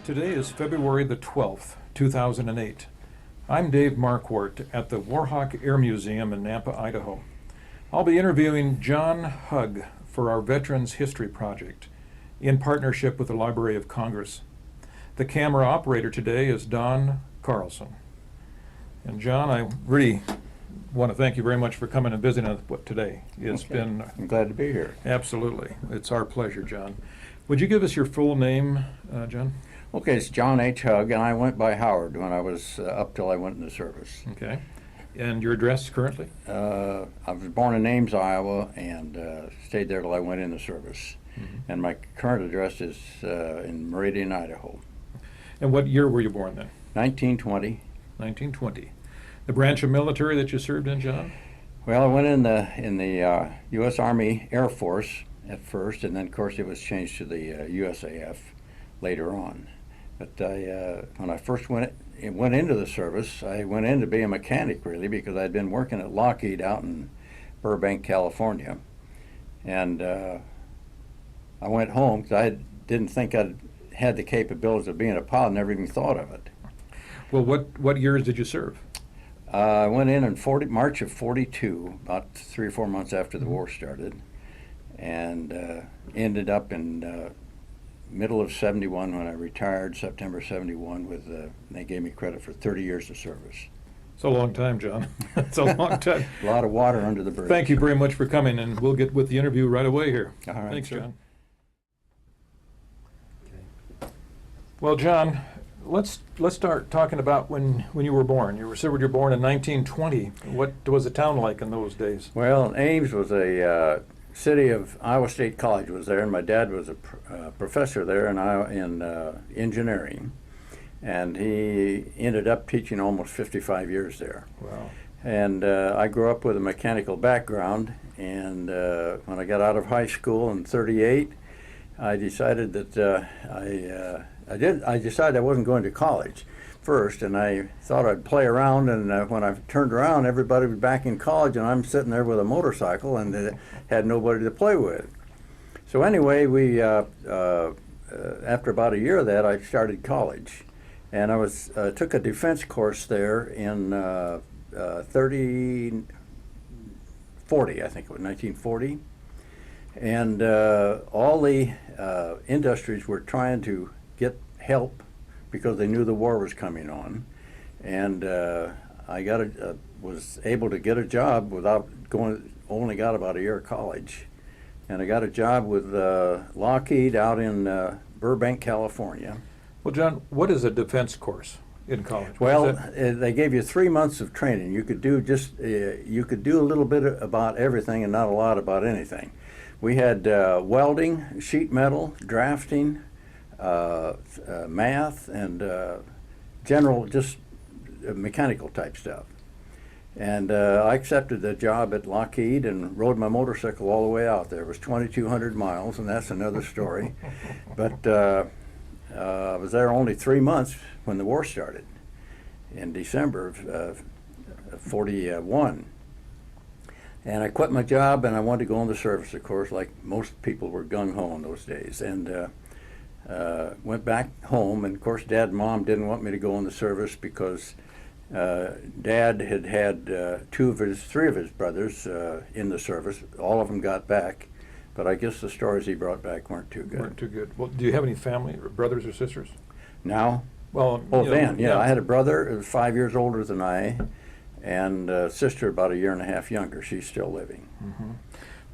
Today is February the 12th, 2008. I'm Dave Marquardt at the Warhawk Air Museum in Nampa, Idaho. I'll be interviewing John Hugg for our Veterans History Project in partnership with the Library of Congress. The camera operator today is Don Carlson. And John, I really want to thank you very much for coming and visiting us today. I'm glad to be here. Absolutely. It's our pleasure, John. Would you give us your full name, John? Okay, it's John H. Hugg, and I went by Howard when I was up till I went into service. Okay. And your address currently? I was born in Ames, Iowa, and stayed there till I went into service. Mm-hmm. And my current address is in Meridian, Idaho. And what year were you born then? 1920. 1920. The branch of military that you served in, John? Well, I went in the U.S. Army Air Force at first, and then, of course, it was changed to the USAF later on. But when I first went into the service, I went in to be a mechanic, really, because I'd been working at Lockheed out in Burbank, California. And I went home because I didn't think I'd had the capabilities of being a pilot, never even thought of it. Well, what years did you serve? I went in March of 42, about 3 or 4 months after the war started, and ended up in middle of 71 when I retired, September 71, with they gave me credit for 30 years of service. It's a long time, John. It's a long time. A lot of water under the bridge. Thank you very much for coming, and we'll get with the interview right away here. All right, Thanks, sir. John. Well, John, let's start talking about when you were born. You were born in 1920. What was the town like in those days? Well, Ames was a city of Iowa State College was there, and my dad was a professor there in engineering, and he ended up teaching almost 55 years there. Wow. And I grew up with a mechanical background, and when I got out of high school in '38, I decided that I decided I wasn't going to college first, and I thought I'd play around, and when I turned around, everybody was back in college, and I'm sitting there with a motorcycle and had nobody to play with. So anyway, we after about a year of that, I started college, and I took a defense course there in 1940, I think it was 1940, and all the industries were trying to get help because they knew the war was coming on, and I was able to get a job without only got about a year of college, and I got a job with Lockheed out in Burbank, California. Well, John, what is a defense course in college? Well, they gave you 3 months of training. You could do you could do a little bit about everything and not a lot about anything. We had welding, sheet metal, drafting, math, and general, just mechanical type stuff. And I accepted the job at Lockheed and rode my motorcycle all the way out there. It was 2,200 miles, and that's another story. But I was there only 3 months when the war started in December of 41. And I quit my job, and I wanted to go in the service, of course, like most people were gung-ho in those days. And went back home, and of course Dad and Mom didn't want me to go in the service because Dad had three of his brothers in the service. All of them got back, but I guess the stories he brought back weren't too good. Weren't too good. Well, do you have any family, or brothers or sisters? Now? Well, then, yeah. I had a brother who was 5 years older than I, and a sister about a year and a half younger. She's still living. Mm-hmm.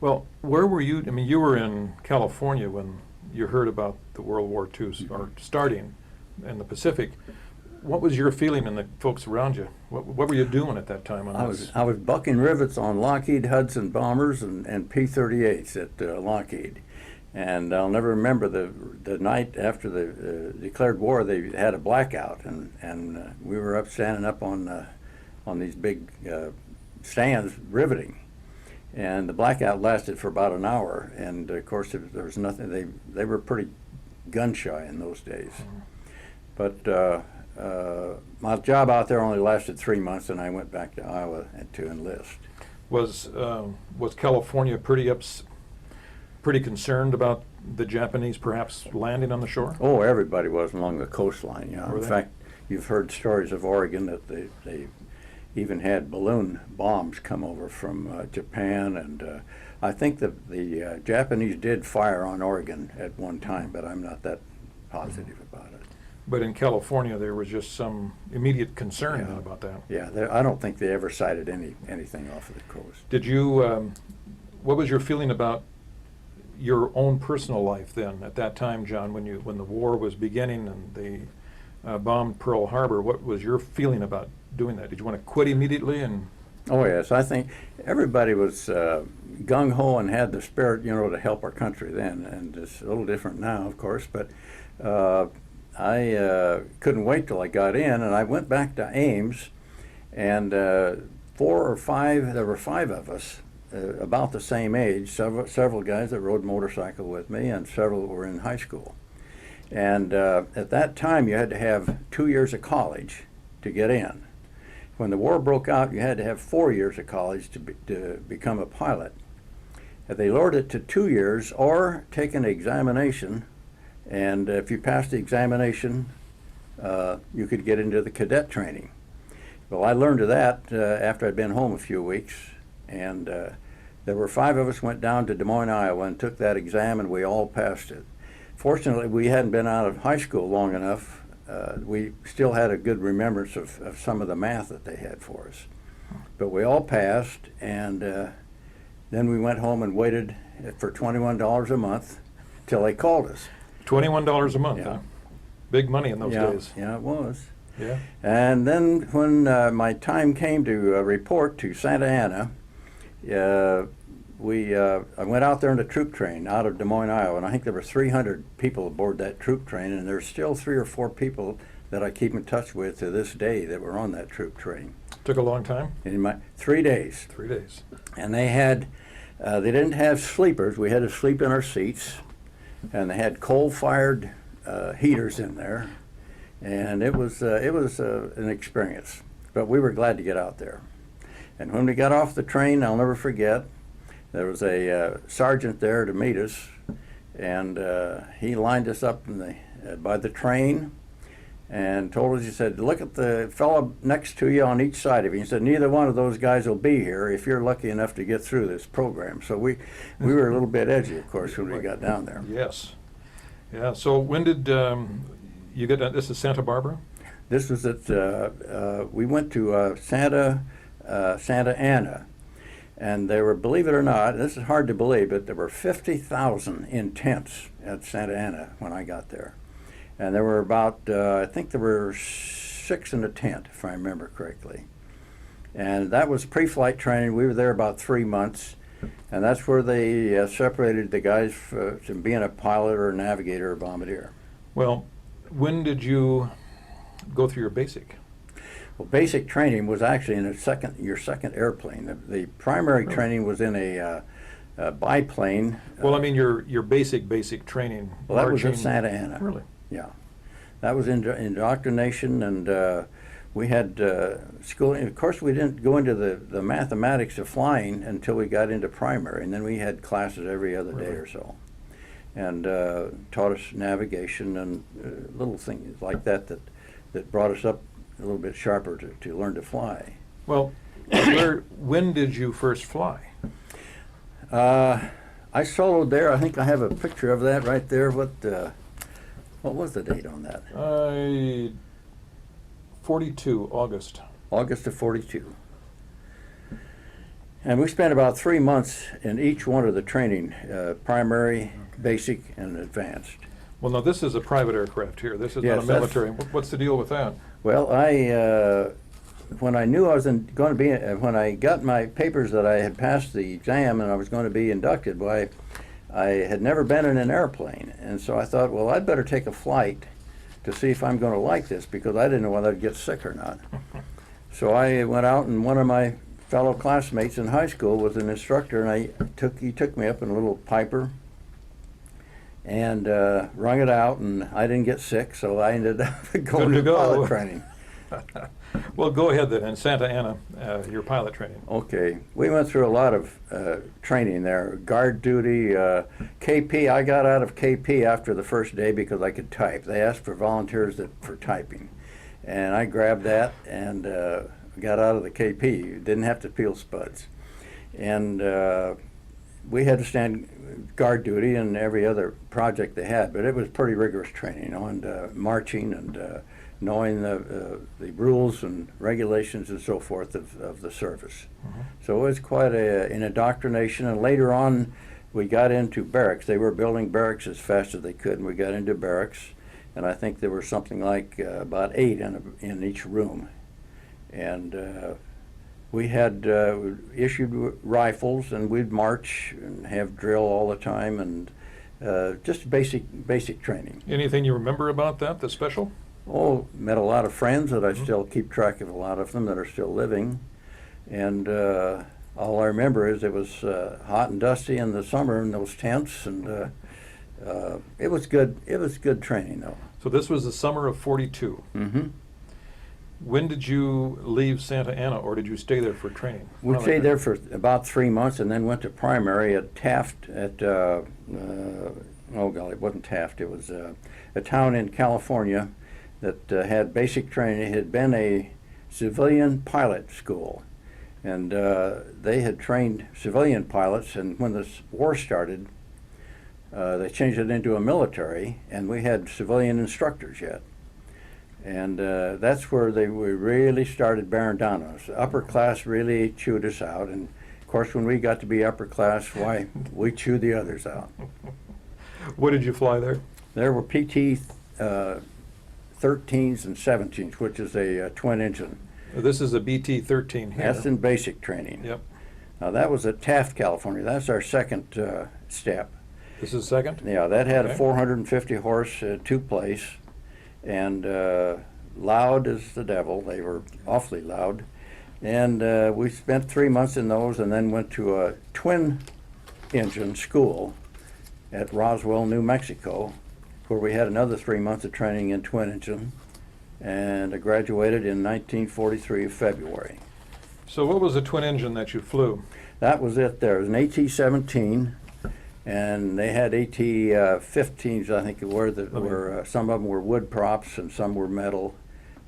Well, where were you? I mean, you were in California when you heard about the World War II starting in the Pacific. What was your feeling and the folks around you? What were you doing at that time? I was bucking rivets on Lockheed Hudson bombers and P-38s at Lockheed. And I'll never remember the night after the declared war, they had a blackout, and we were standing up on these big stands riveting. And the blackout lasted for about an hour, and of course there was nothing. They were pretty gun shy in those days. But my job out there only lasted 3 months, and I went back to Iowa to enlist. Was California pretty concerned about the Japanese perhaps landing on the shore? Oh, everybody was along the coastline, yeah. Were In they? fact, you've heard stories of Oregon that they even had balloon bombs come over from Japan, and I think the Japanese did fire on Oregon at one time, but I'm not that positive about it. But in California, there was just some immediate concern Yeah. about that. Yeah, I don't think they ever sighted anything off of the coast. Did you, what was your feeling about your own personal life then, at that time, John, when the war was beginning and they bombed Pearl Harbor? What was your feeling about doing that? Did you want to quit immediately? And Oh yes, I think everybody was gung ho and had the spirit, to help our country then, and it's a little different now, of course. But I couldn't wait till I got in, and I went back to Ames, and there were five of us, about the same age. Several guys that rode motorcycle with me, and several were in high school. And at that time, you had to have 2 years of college to get in. When the war broke out, you had to have 4 years of college to become a pilot. They lowered it to 2 years, or take an examination, and if you passed the examination, you could get into the cadet training. Well, I learned of that after I'd been home a few weeks, and there were 5 of us went down to Des Moines, Iowa, and took that exam, and we all passed it. Fortunately, we hadn't been out of high school long enough. We still had a good remembrance of some of the math that they had for us. But we all passed, and then we went home and waited for $21 a month till they called us. $21 a month, Yeah. huh? Big money in those days. Yeah, it was. Yeah. And then when my time came to report to Santa Ana, I went out there in the troop train out of Des Moines, Iowa, and I think there were 300 people aboard that troop train, and there's still 3 or 4 people that I keep in touch with to this day that were on that troop train. Took a long time? In 3 days. 3 days. And they didn't have sleepers. We had to sleep in our seats, and they had coal-fired heaters in there, and it was an experience. But we were glad to get out there. And when we got off the train, I'll never forget, there was a sergeant there to meet us, and he lined us up by the train and told us, he said, look at the fellow next to you on each side of you. He said, neither one of those guys will be here if you're lucky enough to get through this program. So we were a little bit edgy, of course, when we got down there. Yes. Yeah, so when did you get down? This is Santa Barbara? This was at, we went to Santa Ana. And there were, believe it or not, this is hard to believe, but there were 50,000 in tents at Santa Ana when I got there. And there were about, I think there were 6 in a tent, if I remember correctly. And that was pre-flight training. We were there about 3 months. And that's where they separated the guys from being a pilot or a navigator or bombardier. Well, when did you go through your basic? Well, basic training was actually in your second airplane. The primary training was in a biplane. Well, I mean your basic training. Well, that was at marching- Santa Ana. Really? Yeah. That was indoctrination, and we had schooling. Of course, we didn't go into the mathematics of flying until we got into primary, and then we had classes every other day or so. And taught us navigation and little things like that brought us up a little bit sharper to learn to fly. Well, when did you first fly? I soloed there. I think I have a picture of that right there. What was the date on that? 42, August. August of 42. And we spent about 3 months in each one of the training, primary, basic, and advanced. Well, no, this is a private aircraft here. This is Yes, not a military. What's the deal with that? Well, when I knew I was going to be, when I got my papers that I had passed the exam and I was going to be inducted, why, I had never been in an airplane. And so I thought, well, I'd better take a flight to see if I'm going to like this, because I didn't know whether I'd get sick or not. So I went out, and one of my fellow classmates in high school was an instructor, and he took me up in a little Piper and wrung it out, and I didn't get sick, so I ended up going to pilot training. Well, go ahead then. In Santa Ana, your pilot training. Okay, we went through a lot of training there. Guard duty, KP. I got out of KP after the first day because I could type. They asked for volunteers for typing, and I grabbed that and got out of the KP. Didn't have to peel spuds, and we had to stand guard duty and every other project they had. But it was pretty rigorous training on marching and knowing the rules and regulations and so forth of the service. Mm-hmm. So it was quite an indoctrination, and later on we got into barracks. They were building barracks as fast as they could, and we got into barracks, and I think there were something like about 8 in each room. And we had issued rifles, and we'd march and have drill all the time, and just basic training. Anything you remember about that that's special? Oh, met a lot of friends that I Mm-hmm. still keep track of, a lot of them that are still living. And all I remember is it was hot and dusty in the summer in those tents, and it was good. It was good training, though. So this was the summer of 42. Mm-hmm. When did you leave Santa Ana, or did you stay there for training? We stayed there for about 3 months, and then went to primary at Taft at, oh golly, it wasn't Taft. It was a town in California that had basic training. It had been a civilian pilot school, and they had trained civilian pilots, and when this war started, they changed it into a military, and we had civilian instructors yet. And that's where we really started bearing down on us. The upper class really chewed us out, and of course when we got to be upper class, why, we chewed the others out. What did you fly there? There were PT 13s and 17s, which is a twin engine. This is a BT-13 here. That's in basic training. Yep. Now that was at Taft, California. That's our second step. This is second? Yeah, that had Okay. a 450 horse two-place, and loud as the devil. They were awfully loud. And we spent 3 months in those, and then went to a twin engine school at Roswell, New Mexico, where we had another 3 months of training in twin engine, and I graduated in 1943 of February. So what was the twin engine that you flew? That was it there. It was an AT-17, and they had AT-15s, I think, were some of them were wood props and some were metal.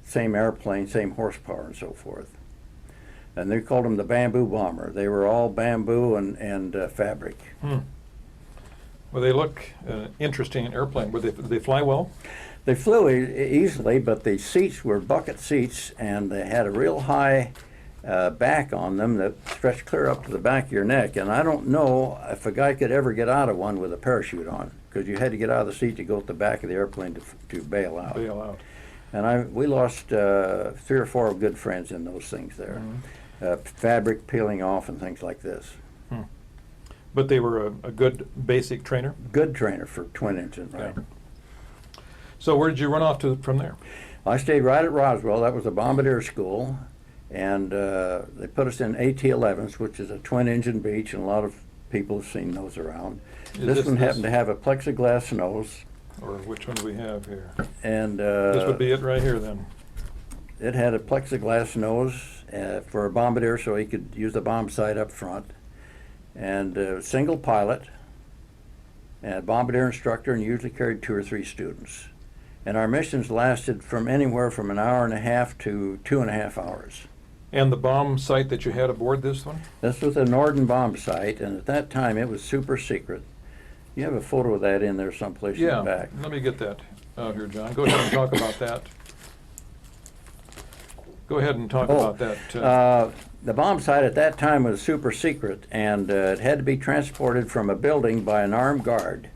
Same airplane, same horsepower, and so forth. And they called them the bamboo bomber. They were all bamboo and fabric. Well, they look interesting airplane. Did they fly well? They flew easily, but the seats were bucket seats, and they had a real high back on them that stretched clear up to the back of your neck. And I don't know if a guy could ever get out of one with a parachute on, because you had to get out of the seat to go to the back of the airplane to bail out. Bail out. And we lost 3 or 4 good friends in those things there. Fabric peeling off and things like this. But they were a good basic trainer? Good trainer for twin engine, right? Yeah. So where did you run off to from there? I stayed right at Roswell. That was a bombardier school, and they put us in AT-11s, which is a twin engine Beech, and a lot of people have seen those around. This one happened to have a plexiglass nose. Or which one do we have here? And This would be it right here then. it had a plexiglass nose for a bombardier, so he could use the bomb sight up front. And single pilot, and a bombardier instructor, and usually carried 2 or 3 students. And our missions lasted from anywhere from an hour and a half to 2.5 hours. And the bomb sight that you had aboard this one? This was a Norden bomb site, and at that time it was super secret. You have a photo of that in there someplace in the back. Let me get that out here, John. Go ahead and talk about that. Go ahead and talk about that. The bomb site at that time was super secret, and it had to be transported from a building by an armed guard,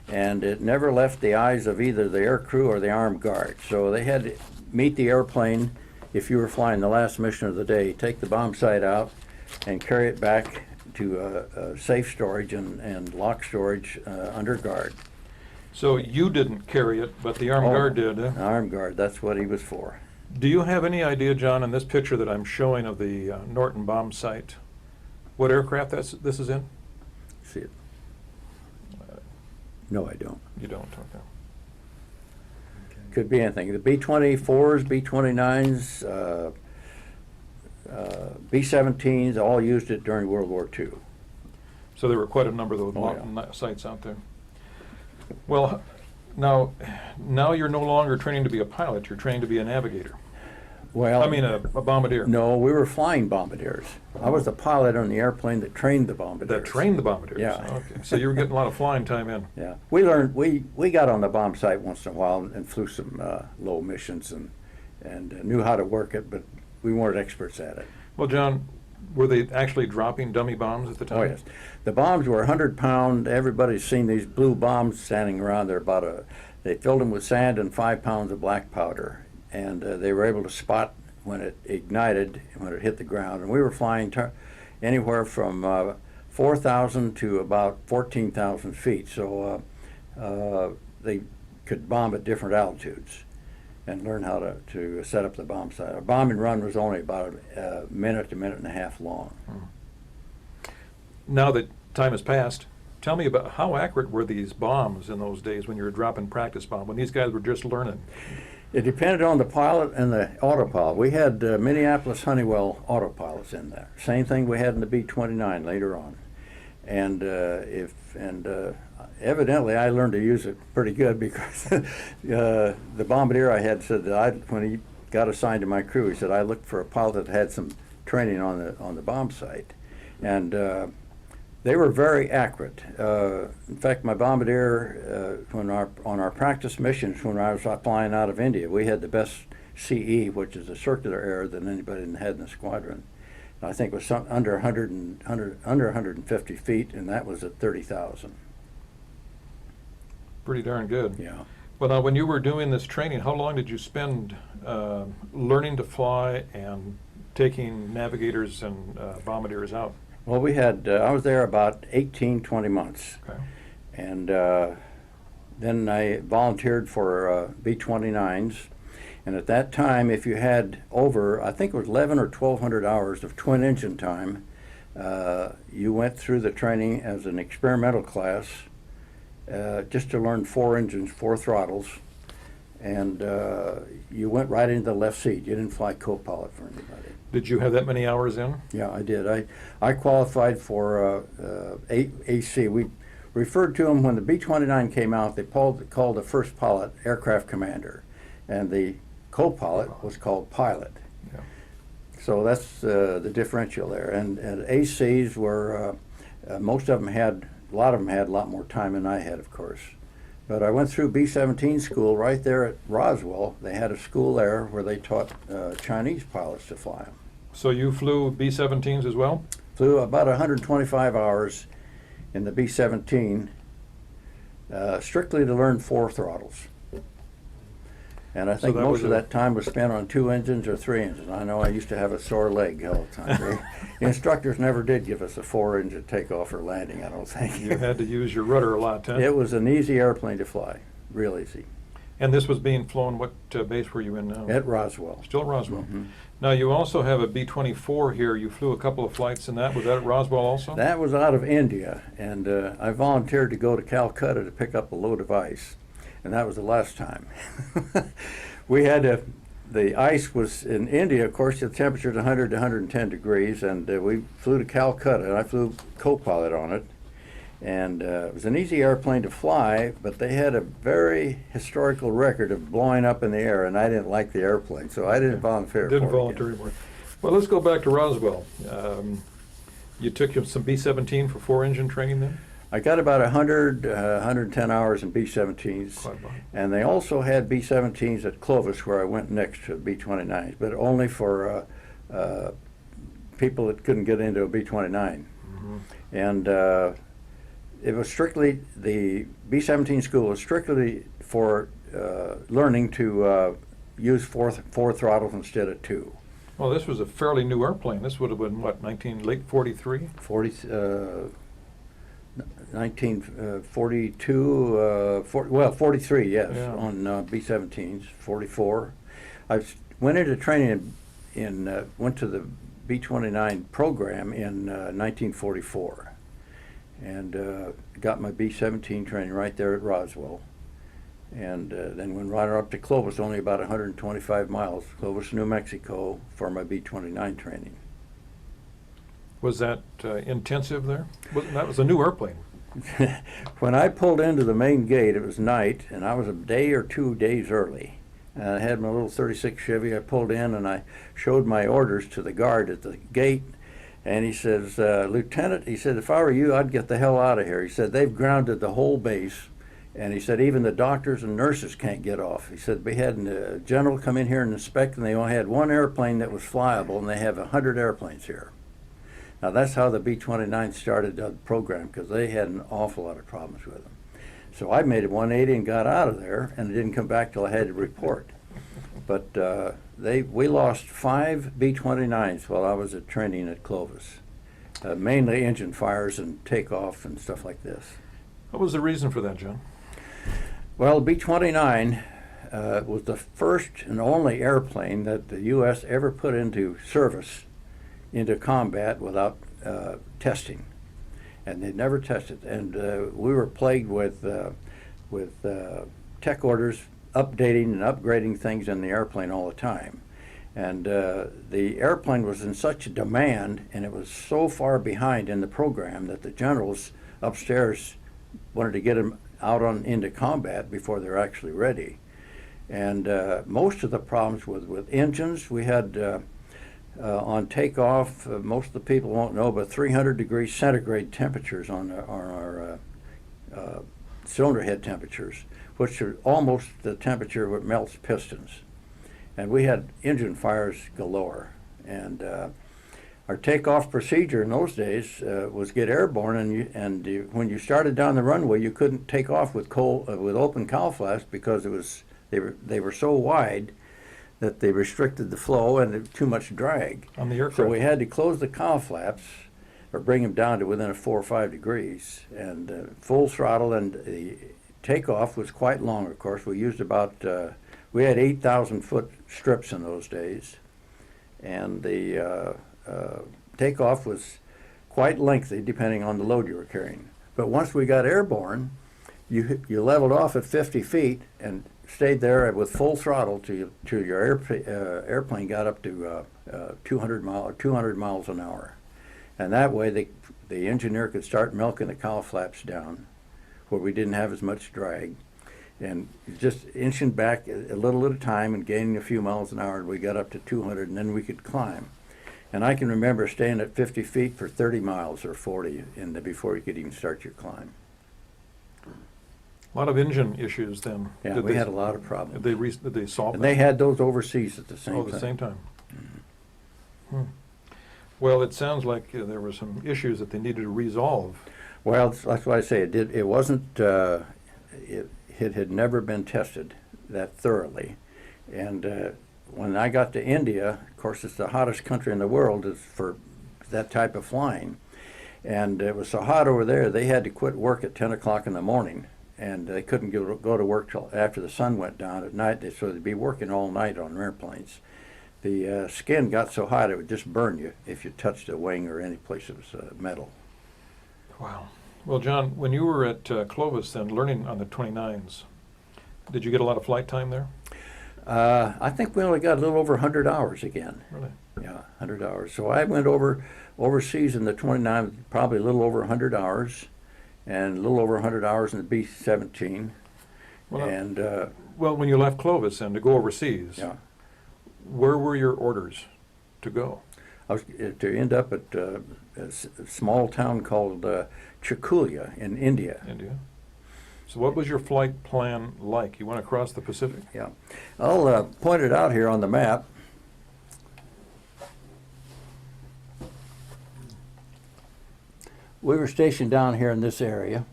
and it never left the eyes of either the air crew or the armed guard. So they had to meet the airplane if you were flying the last mission of the day, take the bomb site out and carry it back to safe storage and lock storage under guard. So you didn't carry it, but the armed guard did, huh? Armed guard, that's what he was for. Do you have any idea, John, in this picture that I'm showing of the Norton bomb site, what aircraft this is in? See it? No, I don't. You don't, okay. Could be anything. The B-24s, B-29s, B-17s all used it during World War II. So there were quite a number of those sites out there. Well, now you're no longer training to be a pilot, you're training to be a navigator. Well, I mean a bombardier. No, we were flying bombardiers. I was the pilot on the airplane that trained the bombardiers. That trained the bombardiers? Yeah. Okay. So you were getting a lot of flying time in. Yeah. We learned, we got on the bomb site once in a while and flew some low missions and knew how to work it, but we weren't experts at it. Well, John, were they actually dropping dummy bombs at the time? Oh, yes. The bombs were 100-pound. Everybody's seen these blue bombs standing around. They filled them with sand and 5 pounds of black powder. And they were able to spot when it ignited, when it hit the ground. And we were flying anywhere from 4,000 to about 14,000 feet. So they could bomb at different altitudes and learn how to set up the bomb site. A bombing run was only about a minute to minute and a half long. Now that time has passed, tell me about how accurate were these bombs in those days when you were dropping practice bombs, when these guys were just learning? It depended on the pilot and the autopilot. We had Minneapolis Honeywell autopilots in there. Same thing we had in the B-29 later on. And evidently I learned to use it pretty good because the bombardier I had said that when he got assigned to my crew, he said I looked for a pilot that had some training on the bomb site. And they were very accurate. In fact, my bombardier, on our practice missions, when I was flying out of India, we had the best CE, which is a circular error than anybody had in the squadron. I think it was under 150 feet, and that was at 30,000. Pretty darn good. Yeah. Well, now, when you were doing this training, how long did you spend learning to fly and taking navigators and bombardiers out? Well, we had, I was there about 18, 20 months. Okay. And then I volunteered for B-29s. And at that time, if you had over, I think it was 11 or 1,200 hours of twin engine time, you went through the training as an experimental class just to learn 4 engines, 4 throttles. And you went right into the left seat. You didn't fly co-pilot for anybody. Did you have that many hours in? Yeah, I did. I qualified for AC. We referred to them when the B-29 came out. They called the first pilot aircraft commander, and the co-pilot was called pilot. Yeah. So that's the differential there. And ACs were most of them had a lot a lot more time than I had, of course. But I went through B-17 school right there at Roswell. They had a school there where they taught Chinese pilots to fly them. So you flew B-17s as well? Flew about 125 hours in the B-17, strictly to learn 4 throttles. And I think most of that time was spent on 2 engines or 3 engines. I know I used to have a sore leg all the time. The instructors never did give us a 4-engine takeoff or landing, I don't think. You had to use your rudder a lot, huh? It was an easy airplane to fly, real easy. And this was being flown, what base were you in now? At Roswell. Still Roswell. Mm-hmm. Now, you also have a B-24 here. You flew a couple of flights in that. Was that at Roswell also? That was out of India, and I volunteered to go to Calcutta to pick up a load of ice, and that was the last time. We had the ice was in India, of course, the temperature is 100 to 110 degrees, and we flew to Calcutta, and I flew co-pilot on it. And it was an easy airplane to fly, but they had a very historical record of blowing up in the air, and I didn't like the airplane, so I didn't volunteer. Didn't volunteer anymore. Well, let's go back to Roswell. You took some B-17 for 4-engine training then? I got about 110 hours in B-17s, and they also had B-17s at Clovis, where I went next to B-29s, but only for people that couldn't get into a B-29. Mm-hmm. And it was strictly, the B-17 school was strictly for learning to use four throttles instead of 2. Well, this was a fairly new airplane. This would have been, what, late 43? 1942, 43, yes, yeah. On B-17s, 44. I went into training went to the B-29 program in 1944, and got my B-17 training right there at Roswell. And then went right up to Clovis, only about 125 miles, Clovis, New Mexico, for my B-29 training. Was that intensive there? That was a new airplane. When I pulled into the main gate, it was night, and I was a day or 2 days early. And I had my little 36 Chevy. I pulled in, and I showed my orders to the guard at the gate. And he says, Lieutenant, he said, if I were you, I'd get the hell out of here. He said, they've grounded the whole base. And he said, even the doctors and nurses can't get off. He said, we had a general come in here and inspect, and they only had one airplane that was flyable, and they have 100 airplanes here. Now, that's how the B-29 started the program, because they had an awful lot of problems with them. So I made a 180 and got out of there, and it didn't come back till I had to report. But we lost 5 B-29s while I was at training at Clovis, mainly engine fires and takeoff and stuff like this. What was the reason for that, John? Well, B-29 was the first and only airplane that the U.S. ever put into service, into combat without testing, and they'd never tested. And we were plagued with tech orders, updating and upgrading things in the airplane all the time. And the airplane was in such demand, and it was so far behind in the program that the generals upstairs wanted to get them out into combat before they're actually ready. And most of the problems with engines, we had on takeoff, most of the people won't know, but 300-degree centigrade temperatures on our cylinder head temperatures, which are almost the temperature that melts pistons. And we had engine fires galore. And our takeoff procedure in those days was get airborne, and when you started down the runway, you couldn't take off with open cowl flaps because they were so wide that they restricted the flow and too much drag On the aircraft. So we had to close the cowl flaps or bring them down to within 4 or 5 degrees, and full throttle. And the takeoff was quite long, of course. We used about we had 8,000-foot strips in those days, and the takeoff was quite lengthy depending on the load you were carrying. But once we got airborne, you leveled off at 50 feet and stayed there with full throttle till your airplane got up to 200 miles an hour. And that way the engineer could start milking the cowl flaps down where we didn't have as much drag, and just inching back a little at a time and gaining a few miles an hour, and we got up to 200, and then we could climb. And I can remember staying at 50 feet for 30 miles or 40 before you could even start your climb. A lot of engine issues then. Yeah, we had a lot of problems. Did they solve And them? they had those overseas at the same time. Oh, at the same time. Well, it sounds like there were some issues that they needed to resolve. Well, that's why I say it wasn't. It had never been tested that thoroughly, and when I got to India, of course, it's the hottest country in the world for that type of flying, and it was so hot over there they had to quit work at 10 o'clock in the morning. And they couldn't go to work till after the sun went down at night, so they'd be working all night on airplanes. The skin got so hot it would just burn you if you touched a wing or any place that was metal. Wow. Well, John, when you were at Clovis then, learning on the 29s, did you get a lot of flight time there? I think we only got a little over 100 hours again. Really? Yeah, 100 hours. So I went overseas in the 29, probably a little over 100 hours. And a little over 100 hours in the B-17. Well, well, when you left Clovis and to go overseas, yeah, where were your orders to go? I was to end up at a small town called Chakulia in India. India. So what was your flight plan like? You went across the Pacific? Yeah. I'll point it out here on the map. We were stationed down here in this area,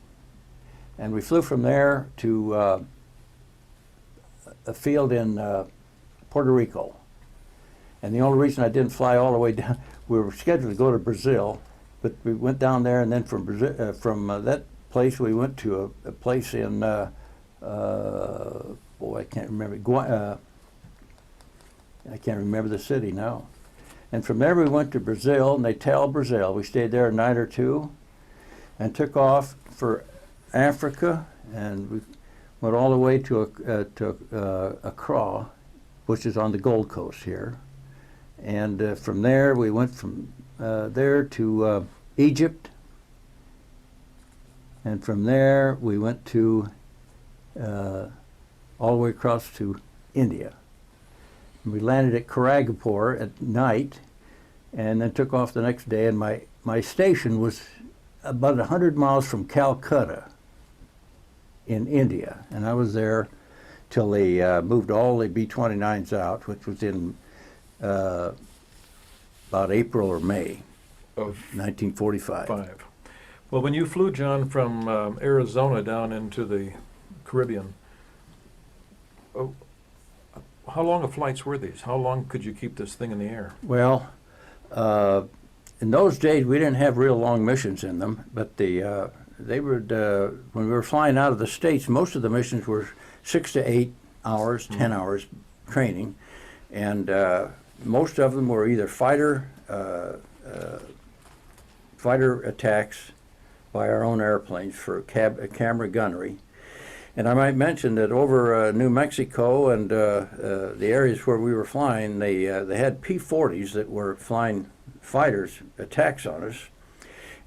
and we flew from there to a field in Puerto Rico. And the only reason I didn't fly all the way down, we were scheduled to go to Brazil, but we went down there, and then from Brazil, from that place we went to a place in, I can't remember, I can't remember the city now. And from there we went to Brazil, Natal, Brazil. We stayed there a night or two and took off for Africa. And went all the way to Accra, which is on the Gold Coast here. And from there, we went from there to Egypt. And from there, we went to all the way across to India. And we landed at Karagapur at night, and then took off the next day. And my station was about 100 miles from Calcutta in India. And I was there till they moved all the B-29s out, which was in about April or May of 1945. Well, when you flew, John, from Arizona down into the Caribbean, how long of flights were these? How long could you keep this thing in the air? Well, in those days we didn't have real long missions in them, but they would when we were flying out of the States, most of the missions were 6 to 8 hours, 10 hours training, and most of them were either fighter attacks by our own airplanes for camera gunnery. And I might mention that over New Mexico and the areas where we were flying, they had P-40s that were flying fighters attacks on us,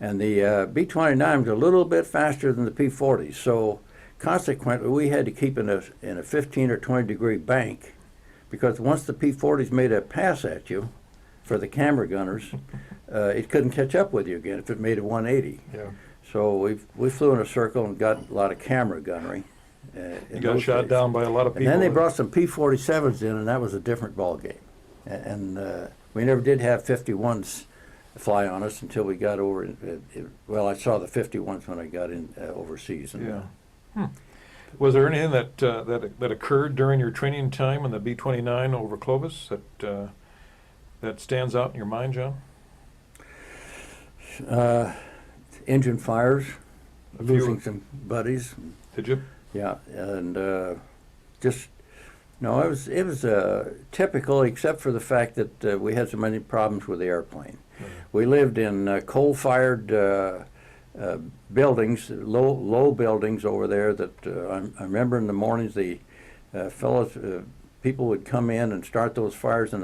and the B-29 was a little bit faster than the P-40s. So consequently, we had to keep in a 15 or 20 degree bank, because once the P-40s made a pass at you for the camera gunners, it couldn't catch up with you again if it made a 180. Yeah. So we flew in a circle and got a lot of camera gunnery. You got shot down by a lot of people. And then they brought some P-47s in, and that was a different ball game. And we never did have 51s fly on us until we got over. Well, I saw the 51s when I got in overseas. And, Was there anything that occurred during your training time in the B-29 over Clovis that stands out in your mind, John? Engine fires, losing some buddies. Did you? Yeah, and just no, it was typical, except for the fact that we had so many problems with the airplane. Mm-hmm. We lived in coal-fired buildings, low buildings over there. That I remember in the mornings the people would come in and start those fires in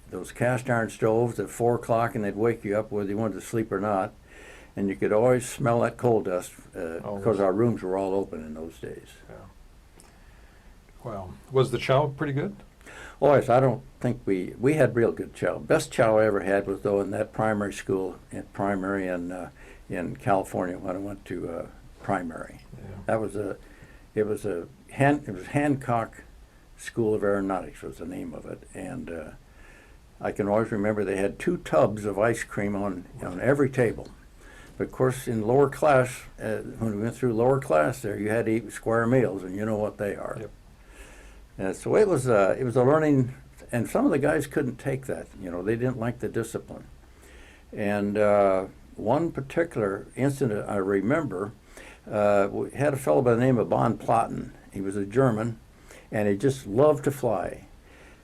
those cast iron stoves at 4 o'clock, and they'd wake you up whether you wanted to sleep or not. And you could always smell that coal dust because our rooms were all open in those days. Yeah. Wow. Was the chow pretty good? Oh, yes. I don't think we had real good chow. Best chow I ever had was, though, in that primary school, in California when I went to primary. Yeah. It was Hancock School of Aeronautics was the name of it, and I can always remember they had 2 tubs of ice cream on every table. But of course, in lower class, when we went through lower class there, you had to eat square meals, and you know what they are. Yep. So it was a learning, and some of the guys couldn't take that. They didn't like the discipline. And one particular incident I remember, we had a fellow by the name of von Platen. He was a German, and he just loved to fly.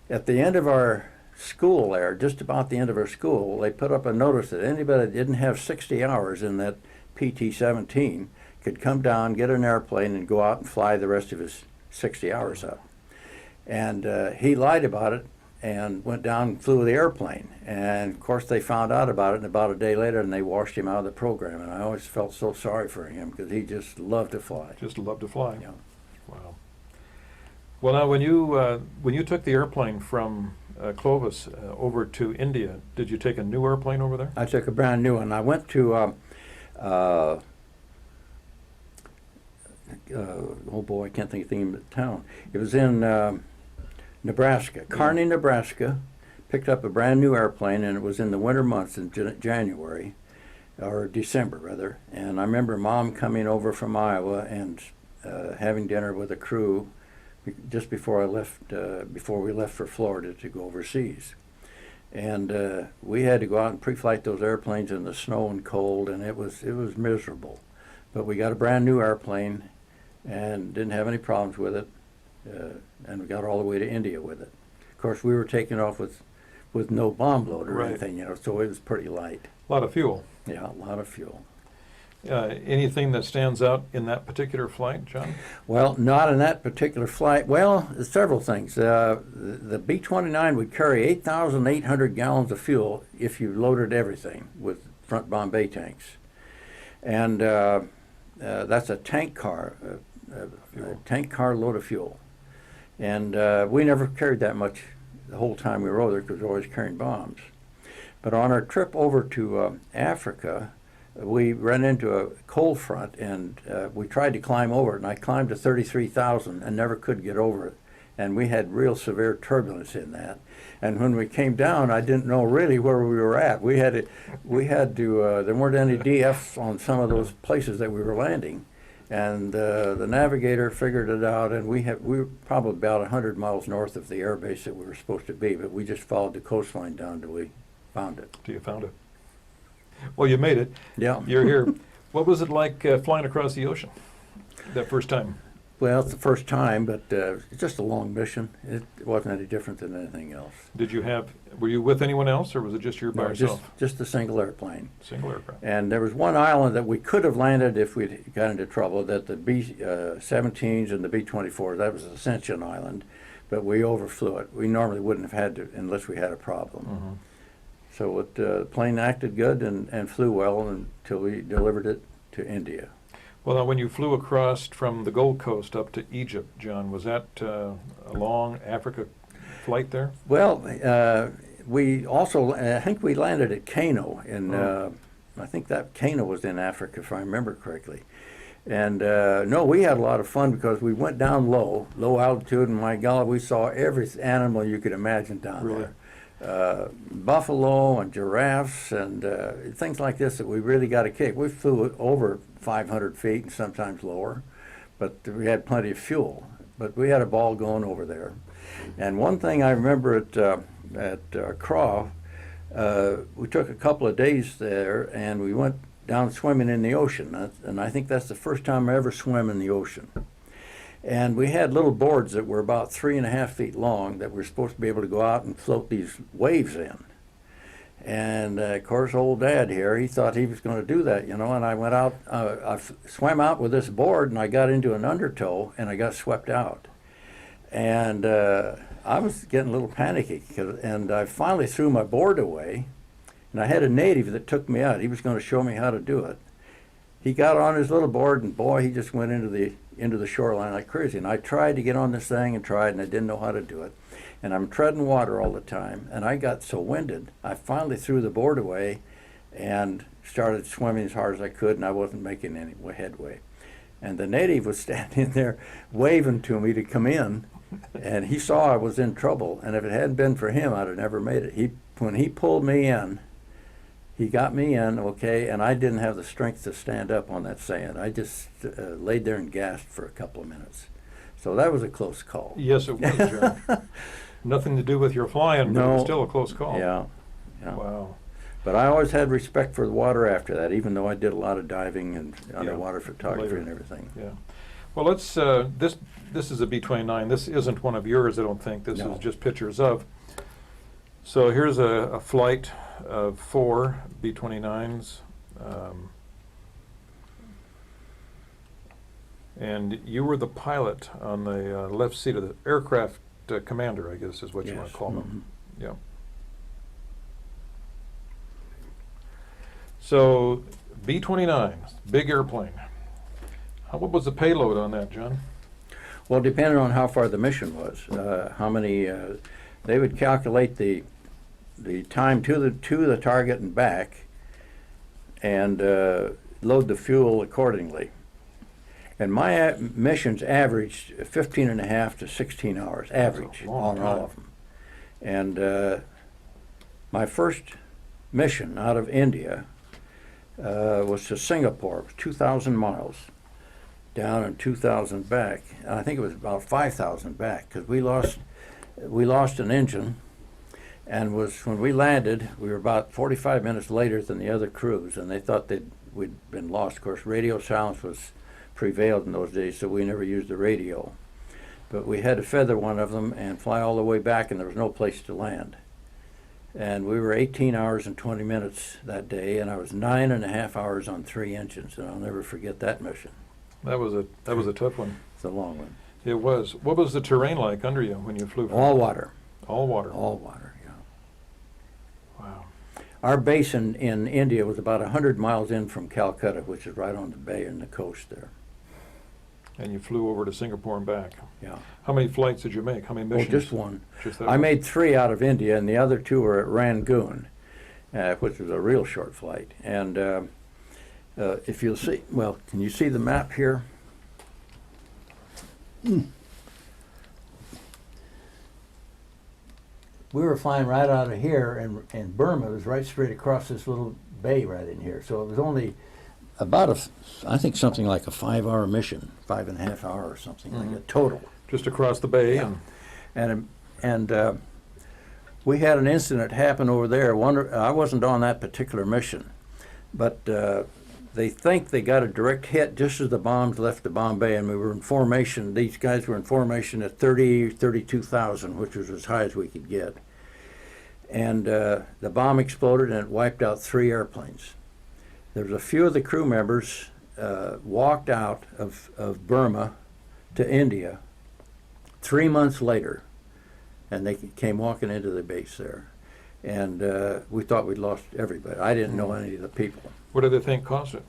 At the end of our school there, just about the end of our school, they put up a notice that anybody that didn't have 60 hours in that PT-17 could come down, get an airplane, and go out and fly the rest of his 60 hours up. And he lied about it and went down and flew the airplane. And of course they found out about it, and about a day later, and they washed him out of the program. And I always felt so sorry for him because he just loved to fly. Just loved to fly. Yeah. Wow. Well, now when you took the airplane from Clovis over to India, did you take a new airplane over there? I took a brand new one. I went to oh boy, I can't think of the name of the town. It was in Nebraska, Kearney, Nebraska. Picked up a brand new airplane, and it was in the winter months in January, or December rather. And I remember Mom coming over from Iowa and having dinner with a crew just before I left, before we left for Florida to go overseas. And we had to go out and pre-flight those airplanes in the snow and cold, and it was miserable. But we got a brand new airplane and didn't have any problems with it, and we got all the way to India with it. Of course, we were taking off with no bomb load or anything, so it was pretty light. A lot of fuel. Yeah, a lot of fuel. Anything that stands out in that particular flight, John? Well, not in that particular flight. Well, several things. The B-29 would carry 8,800 gallons of fuel if you loaded everything with front Bombay tanks. And that's a tank car, a tank car load of fuel. And we never carried that much the whole time we were over there because we were always carrying bombs. But on our trip over to Africa, we ran into a cold front, and we tried to climb over it, and I climbed to 33,000 and never could get over it. And we had real severe turbulence in that. And when we came down, I didn't know really where we were at. We had to there weren't any DFs on some of those places that we were landing. And the navigator figured it out, and we were probably about 100 miles north of the air base that we were supposed to be, but we just followed the coastline down till we found it. Till you found it. Well, you made it. Yeah. You're here. What was it like flying across the ocean that first time? Well, it's the first time, but it's just a long mission. It wasn't any different than anything else. Were you with anyone else, or was it just you by yourself? Just a single airplane. Single aircraft. And there was one island that we could have landed if we'd got into trouble, that the B-17s and the B-24s, that was Ascension Island, but we overflew it. We normally wouldn't have had to unless we had a problem. Mm-hmm. So the plane acted good and flew well until we delivered it to India. Well, now, when you flew across from the Gold Coast up to Egypt, John, was that a long Africa flight there? Well, we also, I think we landed at Kano, I think that Kano was in Africa, if I remember correctly. And no, we had a lot of fun because we went down low altitude, and my God, we saw every animal you could imagine down there. Buffalo and giraffes and things like this that we really got a kick. We flew over 500 feet and sometimes lower, but we had plenty of fuel. But we had a ball going over there. And one thing I remember at Accra, we took a couple of days there and we went down swimming in the ocean. And I think that's the first time I ever swam in the ocean. And we had little boards that were about 3.5 feet long that were supposed to be able to go out and float these waves in. And of course, old Dad here, he thought he was going to do that, and I went out, I swam out with this board, and I got into an undertow, and I got swept out. And I was getting a little panicky, and I finally threw my board away, and I had a native that took me out. He was going to show me how to do it. He got on his little board, and boy, he just went into the shoreline like crazy. And I tried to get on this thing and I didn't know how to do it. And I'm treading water all the time, and I got so winded, I finally threw the board away and started swimming as hard as I could, and I wasn't making any headway. And the native was standing there waving to me to come in, and he saw I was in trouble, and if it hadn't been for him, I'd have never made it. When he pulled me in, he got me in, okay, and I didn't have the strength to stand up on that sand. I just laid there and gasped for a couple of minutes. So that was a close call. Yes, it was, John. Nothing to do with your flying, but it was still a close call. Yeah. Wow. But I always had respect for the water after that, even though I did a lot of diving and underwater photography and everything. Yeah. Well, let's. This is a B-29. This isn't one of yours, I don't think. This is just pictures of. So here's a flight of 4 B-29s. And you were the pilot on the left seat of the aircraft commander, I guess is what you want to call them. Mm-hmm. Yeah. So B-29, big airplane. What was the payload on that, John? Well, depending on how far the mission was, how many, they would calculate the time to the target and back, and load the fuel accordingly. And my missions averaged 15.5 to 16 hours, average on all of them. And my first mission out of India was to Singapore. It was 2,000 miles down and 2,000 back. And I think it was about 5,000 back because we lost an engine. And when we landed, we were about 45 minutes later than the other crews, and they thought we'd been lost. Of course, radio silence prevailed in those days, so we never used the radio. But we had to feather one of them and fly all the way back, and there was no place to land. And we were 18 hours and 20 minutes that day, and I was 9.5 hours on 3 engines, and I'll never forget that mission. That was a tough one. It's a long one. It was. What was the terrain like under you when you flew? All water. All water. All water, yeah. Wow. Our base in India was about 100 miles in from Calcutta, which is right on the bay and the coast there. And you flew over to Singapore and back. Yeah. How many flights did you make? How many missions? Oh, just one. Just that I one? made 3 out of India, and the other 2 were at Rangoon, which was a real short flight. And if you'll see, well, can you see the map here? We were flying right out of here, and Burma was right straight across this little bay right in here. So it was only about I think something like a 5-hour mission, 5.5 hour or something like that total. Just across the bay. Yeah. And we had an incident happen over there. I wasn't on that particular mission, but they think they got a direct hit just as the bombs left the Bombay, and we were in formation. These guys were in formation at 32,000, which was as high as we could get. And the bomb exploded, and it wiped out 3 airplanes. There was a few of the crew members walked out of Burma to India 3 months later, and they came walking into the base there. And we thought we'd lost everybody. I didn't know any of the people. What do they think caused it?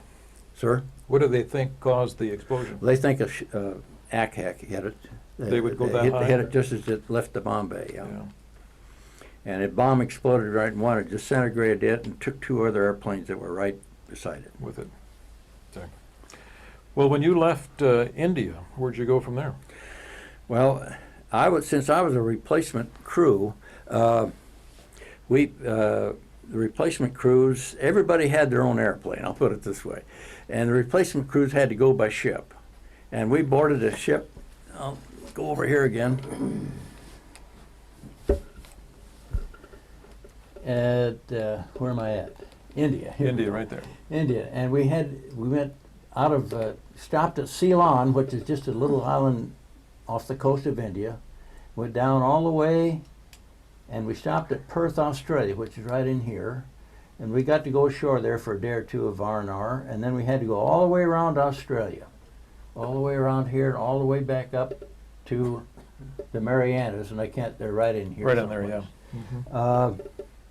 Sir? What do they think caused the explosion? They think a ACAC hit it. They would go that They high? hit it just as it left the Bombay, yeah. Yeah. And the bomb exploded right in one. It disintegrated it and took 2 other airplanes that were right beside it. With it. Okay. Well, when you left India, where'd you go from there? Well, since I was a replacement crew, the replacement crews, everybody had their own airplane, I'll put it this way. And the replacement crews had to go by ship. And we boarded a ship. I'll go over here again. At, where am I at? India. Here India, right there. India. And we went out of, stopped at Ceylon, which is just a little island off the coast of India. Went down all the way, and we stopped at Perth, Australia, which is right in here. And we got to go ashore there for a day or 2 of R&R, and then we had to go all the way around Australia, all the way around here, and all the way back up to the Marianas, and they're right in here. Right in there, yeah. Mm-hmm.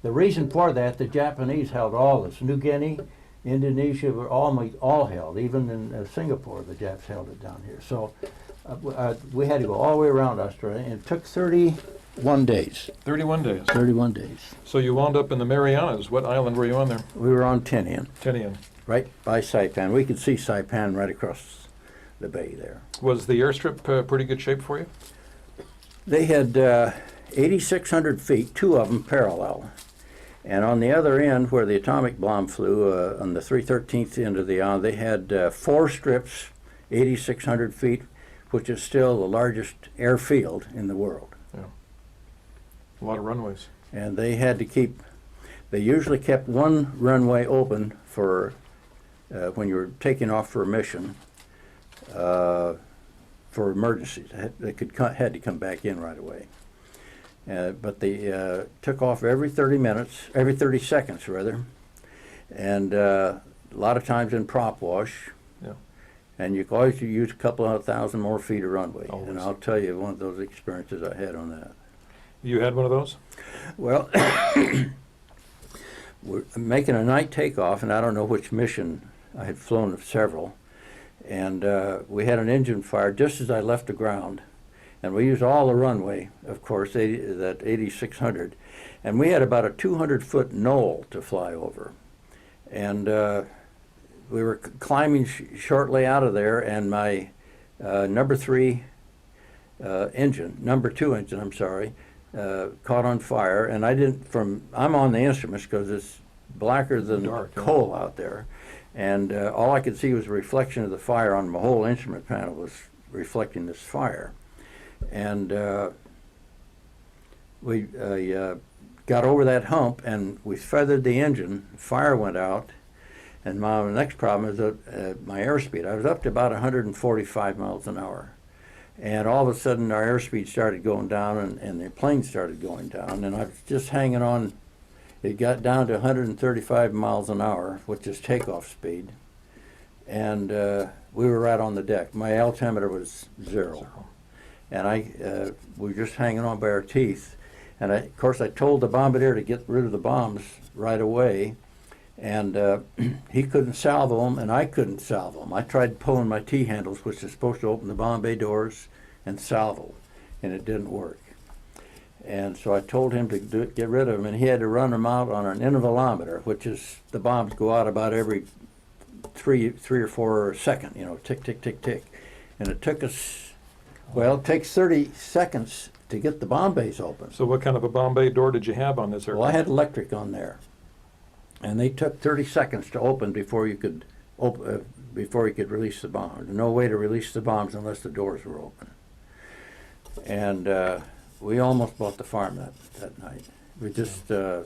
The reason for that, the Japanese held all this. New Guinea, Indonesia were all held. Even in Singapore, the Japs held it down here. So we had to go all the way around Australia, and it took 31 days. 31 days. 31 days. So you wound up in the Marianas. What island were you on there? We were on Tinian, Tinian. right by Saipan. We could see Saipan right across the bay there. Was the airstrip pretty good shape for you? They had 8,600 feet, 2 of them parallel. And on the other end, where the atomic bomb flew, on the 313th end of the island, they had 4 strips, 8,600 feet, which is still the largest airfield in the world. Yeah. A lot of runways. And they had to they usually kept 1 runway open for when you were taking off for a mission, for emergencies. They had to come back in right away. But they took off every 30 seconds rather, and a lot of times in prop wash. Yeah. And you could always use a couple of 1,000 more feet of runway. Always. And I'll tell you one of those experiences I had on that. You had one of those? Well, we're making a night takeoff, and I don't know which mission. I had flown several, and we had an engine fire just as I left the ground. And we used all the runway, of course, that 8,600. And we had about a 200-foot knoll to fly over. And we were climbing shortly out of there, and my number 2 engine, I'm sorry, caught on fire. And I'm on the instruments because it's blacker than dark, coal out there. And all I could see was a reflection of the fire on my whole instrument panel was reflecting this fire. And we got over that hump, and we feathered the engine. Fire went out, and my next problem is my airspeed. I was up to about 145 miles an hour, and all of a sudden our airspeed started going down, and the plane started going down, and I was just hanging on It got down to 135 miles an hour, which is takeoff speed, and we were right on the deck. My altimeter was 0, and we were just hanging on by our teeth. And of course, I told the bombardier to get rid of the bombs right away, and he couldn't salvo them, and I couldn't salvo them. I tried pulling my T-handles, which is supposed to open the bomb bay doors, and salvo, and it didn't work. And so I told him to get rid of them, and he had to run them out on an intervalometer, which is the bombs go out about every three or 4 seconds, tick, tick, tick, tick. And it took us, well, it takes 30 seconds to get the bomb bays open. So what kind of a bomb bay door did you have on this airplane? Well, I had electric on there, and they took 30 seconds to open before you could release the bomb. There's no way to release the bombs unless the doors were open. And we almost bought the farm that night. We just, I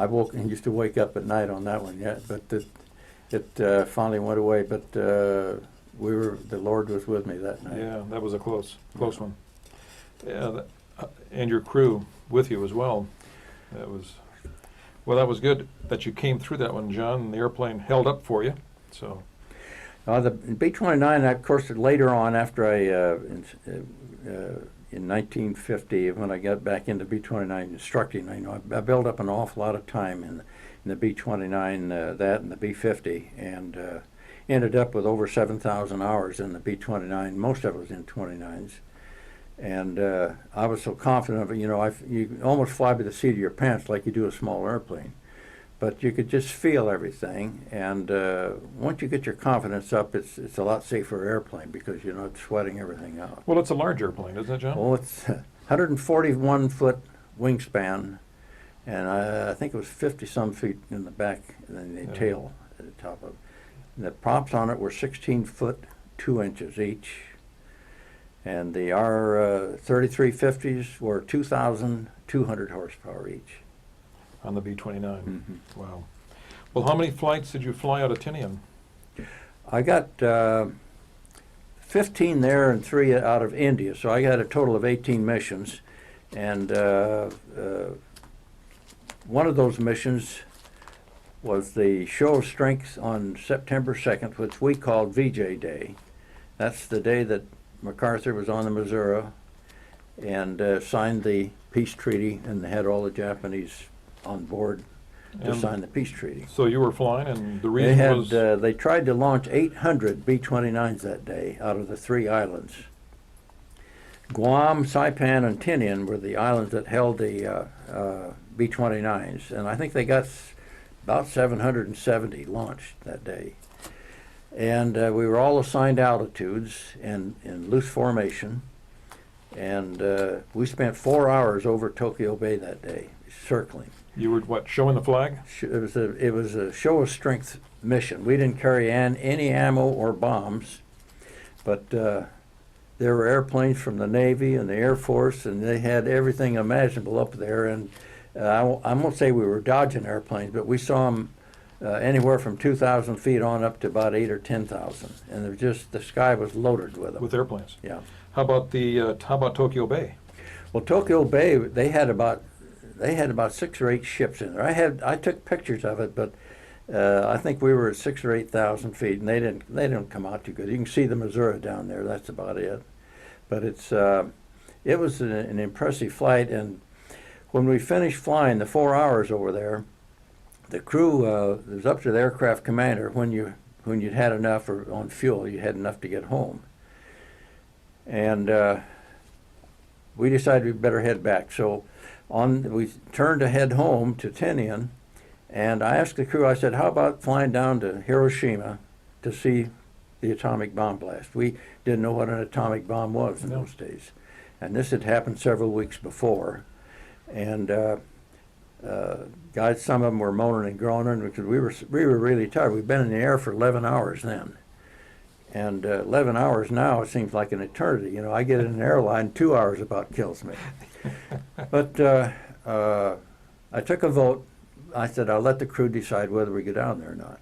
used to wake up at night on that one yet, but it finally went away. But the Lord was with me that night. Yeah, that was a close one. Yeah, and your crew with you as well. That was good that you came through that one, John. And the airplane held up for you. So. The B-29, of course, later on, after in 1950, when I got back into B-29 instructing, I built up an awful lot of time in the B-29, that and the B-50, and ended up with over 7,000 hours in the B-29. Most of it was in 29s. And I was so confident of it, you almost fly by the seat of your pants like you do a small airplane. But you could just feel everything, and once you get your confidence up, it's a lot safer airplane because you're not sweating everything out. Well, it's a large airplane, isn't it, John? Well, it's 141-foot wingspan, and I think it was 50-some feet in the back, and then the tail at the top of it. And the props on it were 16 foot 2 inches each, and the R-3350s were 2,200 horsepower each. On the B-29. Mm-hmm. Wow. Well, how many flights did you fly out of Tinian? I got 15 there and 3 out of India, so I got a total of 18 missions. And one of those missions was the show of strength on September 2nd, which we called VJ Day. That's the day that MacArthur was on the Missouri and signed the peace treaty, and they had all the Japanese on board to sign the peace treaty. So you were flying, and the reason was... They tried to launch 800 B-29s that day out of the 3 islands. Guam, Saipan, and Tinian were the islands that held the B-29s, and I think they got about 770 launched that day. And we were all assigned altitudes and in loose formation, and we spent 4 hours over Tokyo Bay that day, circling. You were, what, showing the flag? It was a show of strength mission. We didn't carry any ammo or bombs, but there were airplanes from the Navy and the Air Force, and they had everything imaginable up there. And I won't say we were dodging airplanes, but we saw them anywhere from 2,000 feet on up to about 8,000 or 10,000, and the sky was loaded with them. With airplanes. Yeah. How about Tokyo Bay? Well, Tokyo Bay, they had about 6 or 8 ships in there. I took pictures of it, but I think we were at 6,000 or 8,000 feet, and they didn't come out too good. You can see the Missouri down there. That's about it. But it was an impressive flight, and when we finished flying the 4 hours over there, the crew it was up to the aircraft commander when you'd had enough on fuel, you had enough to get home, and we decided we better head back. So we turned to head home to Tinian, and I asked the crew, I said, how about flying down to Hiroshima to see the atomic bomb blast? We didn't know what an atomic bomb was in those days. And this had happened several weeks before. And guys, some of them were moaning and groaning because we were really tired. We'd been in the air for 11 hours then. And 11 hours now, it seems like an eternity. I get in an airline, 2 hours about kills me. But I took a vote. I said, I'll let the crew decide whether we go down there or not.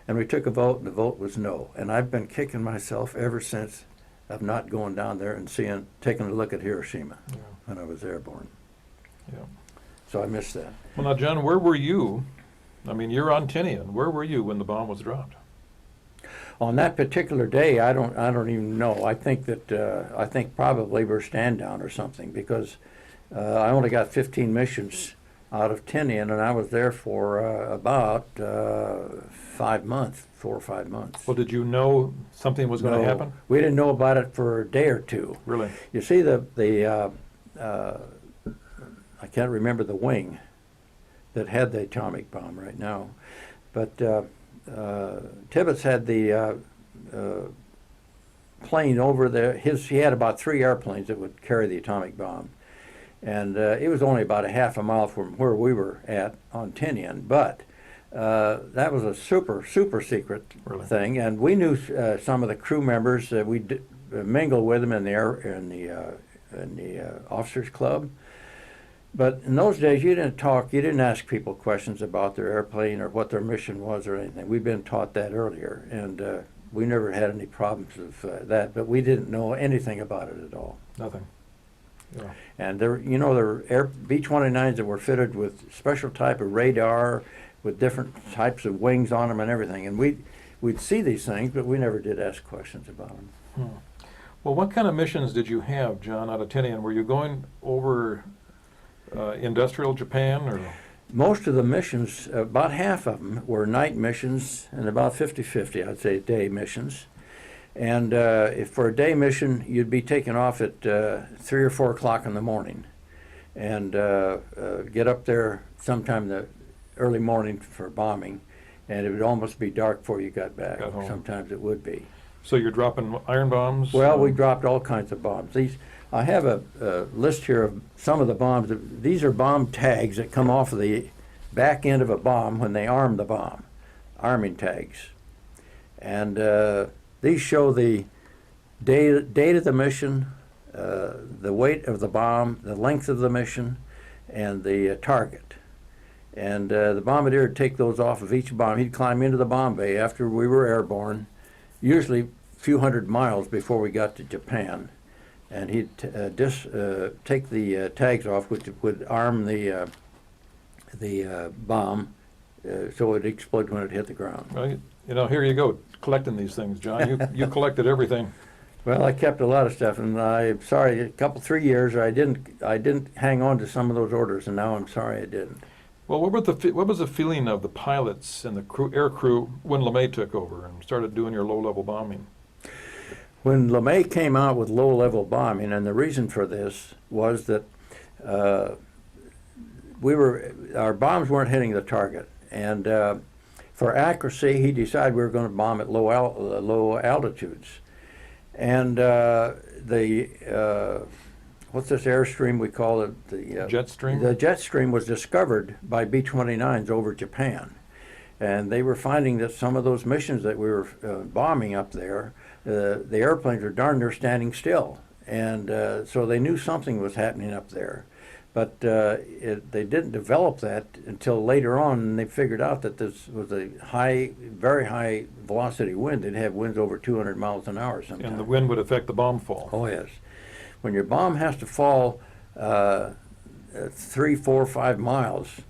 And we took a vote, and the vote was no. And I've been kicking myself ever since of not going down there and taking a look at Hiroshima when I was airborne. Yeah. So I missed that. Well, now, John, where were you? I mean, you're on Tinian. Where were you when the bomb was dropped? On that particular day, I don't even know. I think probably we're stand down or something, because I only got 15 missions out of Tinian, and I was there for about 5 months, 4 or 5 months. Well, did you know something was going to No, happen? we didn't know about it for a day or two. Really? You see, I can't remember the wing that had the atomic bomb right now, but Tibbets had the plane over there. He had about 3 airplanes that would carry the atomic bomb, and it was only about a half a mile from where we were at on Tinian, but that was a super secret thing, and we knew some of the crew members. We mingled with them in the officers club. But in those days, you didn't ask people questions about their airplane or what their mission was or anything. We'd been taught that earlier, and we never had any problems with that, but we didn't know anything about it at all. Nothing. Yeah. And there were B-29s that were fitted with special type of radar with different types of wings on them and everything, and we'd see these things, but we never did ask questions about them. Well, what kind of missions did you have, John, out of Tinian? Were you going over industrial Japan, or? Most of the missions, about half of them, were night missions, and about 50-50, I'd say, day missions. And if for a day mission, you'd be taken off at 3 or 4 o'clock in the morning, and get up there sometime the early morning for bombing, and it would almost be dark before you got back. Got home. Sometimes it would be. So you're dropping iron bombs? Well, we dropped all kinds of bombs. I have a list here of some of the bombs. These are bomb tags that come off of the back end of a bomb when they arm the bomb, arming tags. And these show the date of the mission, the weight of the bomb, the length of the mission, and the target. And the bombardier would take those off of each bomb. He'd climb into the bomb bay after we were airborne, usually a few hundred miles before we got to Japan. And he'd take the tags off, which would arm the bomb so it would explode when it hit the ground. Well, here you go, collecting these things, John. You collected everything. Well, I kept a lot of stuff, and I'm sorry, 3 years I didn't hang on to some of those orders, and now I'm sorry I didn't. Well, what was the feeling of the pilots and the air crew when LeMay took over and started doing your low-level bombing? When LeMay came out with low-level bombing, and the reason for this was that our bombs weren't hitting the target, and for accuracy, he decided we were going to bomb at low altitudes. And what's this airstream we call it? The jet stream? The jet stream was discovered by B-29s over Japan. And they were finding that some of those missions that we were bombing up there, the airplanes were darn near standing still. And so they knew something was happening up there. But they didn't develop that until later on, and they figured out that this was a very high velocity wind. They'd have winds over 200 miles an hour sometimes. And the wind would affect the bomb fall. Oh, yes. When your bomb has to fall 3, 4, 5 miles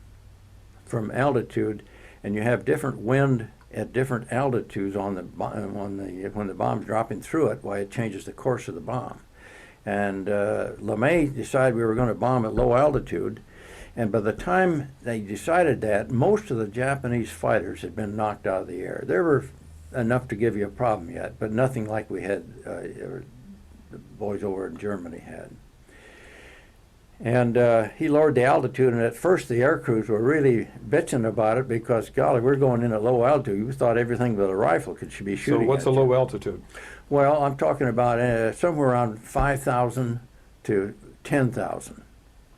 from altitude, and you have different wind at different altitudes when the bomb's dropping through it, why it changes the course of the bomb. And LeMay decided we were going to bomb at low altitude, and by the time they decided that, most of the Japanese fighters had been knocked out of the air. There were enough to give you a problem yet, but nothing like we had, the boys over in Germany had. And he lowered the altitude, and at first the air crews were really bitching about it because, golly, we're going in at low altitude. You thought everything with a rifle should be shooting. So what's a low altitude? Well, I'm talking about somewhere around 5,000 to 10,000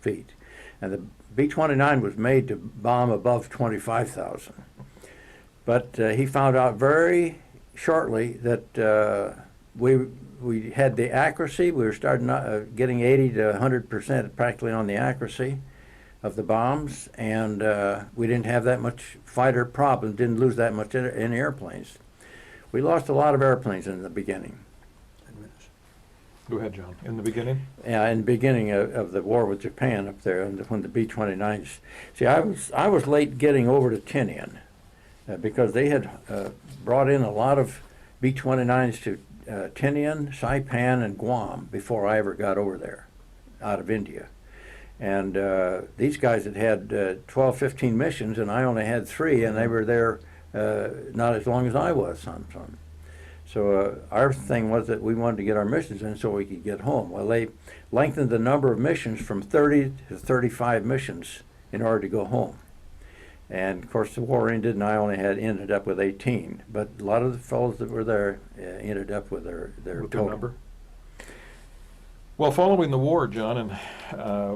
feet. And the B-29 was made to bomb above 25,000. But he found out very shortly that we had the accuracy. We were starting getting 80 to 100% practically on the accuracy of the bombs, and we didn't have that much fighter problem, didn't lose that much in airplanes. We lost a lot of airplanes in the beginning. Go ahead, John. In the beginning? Yeah, in the beginning of the war with Japan up there, and when the B-29s. See, I was late getting over to Tinian because they had brought in a lot of B-29s to Tinian, Saipan, and Guam before I ever got over there, out of India. And these guys had 12, 15 missions, and I only had 3, and they were there not as long as I was on some. So our thing was that we wanted to get our missions in so we could get home. Well, they lengthened the number of missions from 30 to 35 missions in order to go home. And of course the war ended and I only ended up with 18. But a lot of the fellows that were there ended up with their total number. Well, following the war, John, and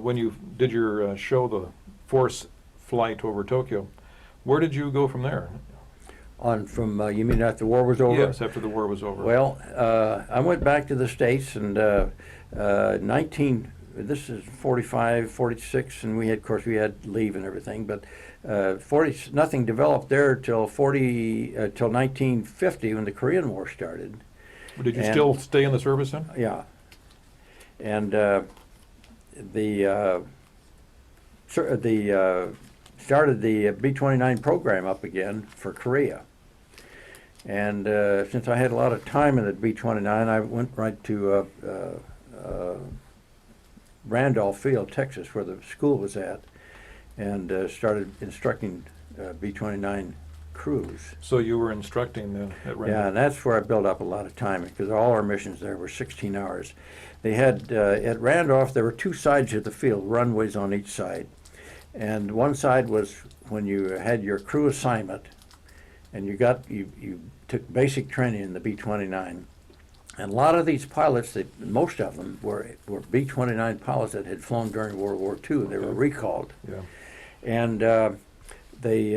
when you did your show, the Force flight over Tokyo, where did you go from there? You mean after the war was over? Yes, after the war was over. Well, I went back to the States, and this is 45, 46, and of course we had leave and everything, but nothing developed there till 1950 when the Korean War started. Did you still stay in the service then? Yeah. And started the B-29 program up again for Korea. And since I had a lot of time in the B-29, I went right to Randolph Field, Texas, where the school was at, and started instructing B-29 crews. So you were instructing then at Randolph? Yeah, and that's where I built up a lot of time, because all our missions there were 16 hours. They had, at Randolph, there were 2 sides of the field, runways on each side. And one side was when you had your crew assignment, and you took basic training in the B-29. And a lot of these pilots, most of them were B-29 pilots that had flown during World War II. They were recalled. Yeah. And they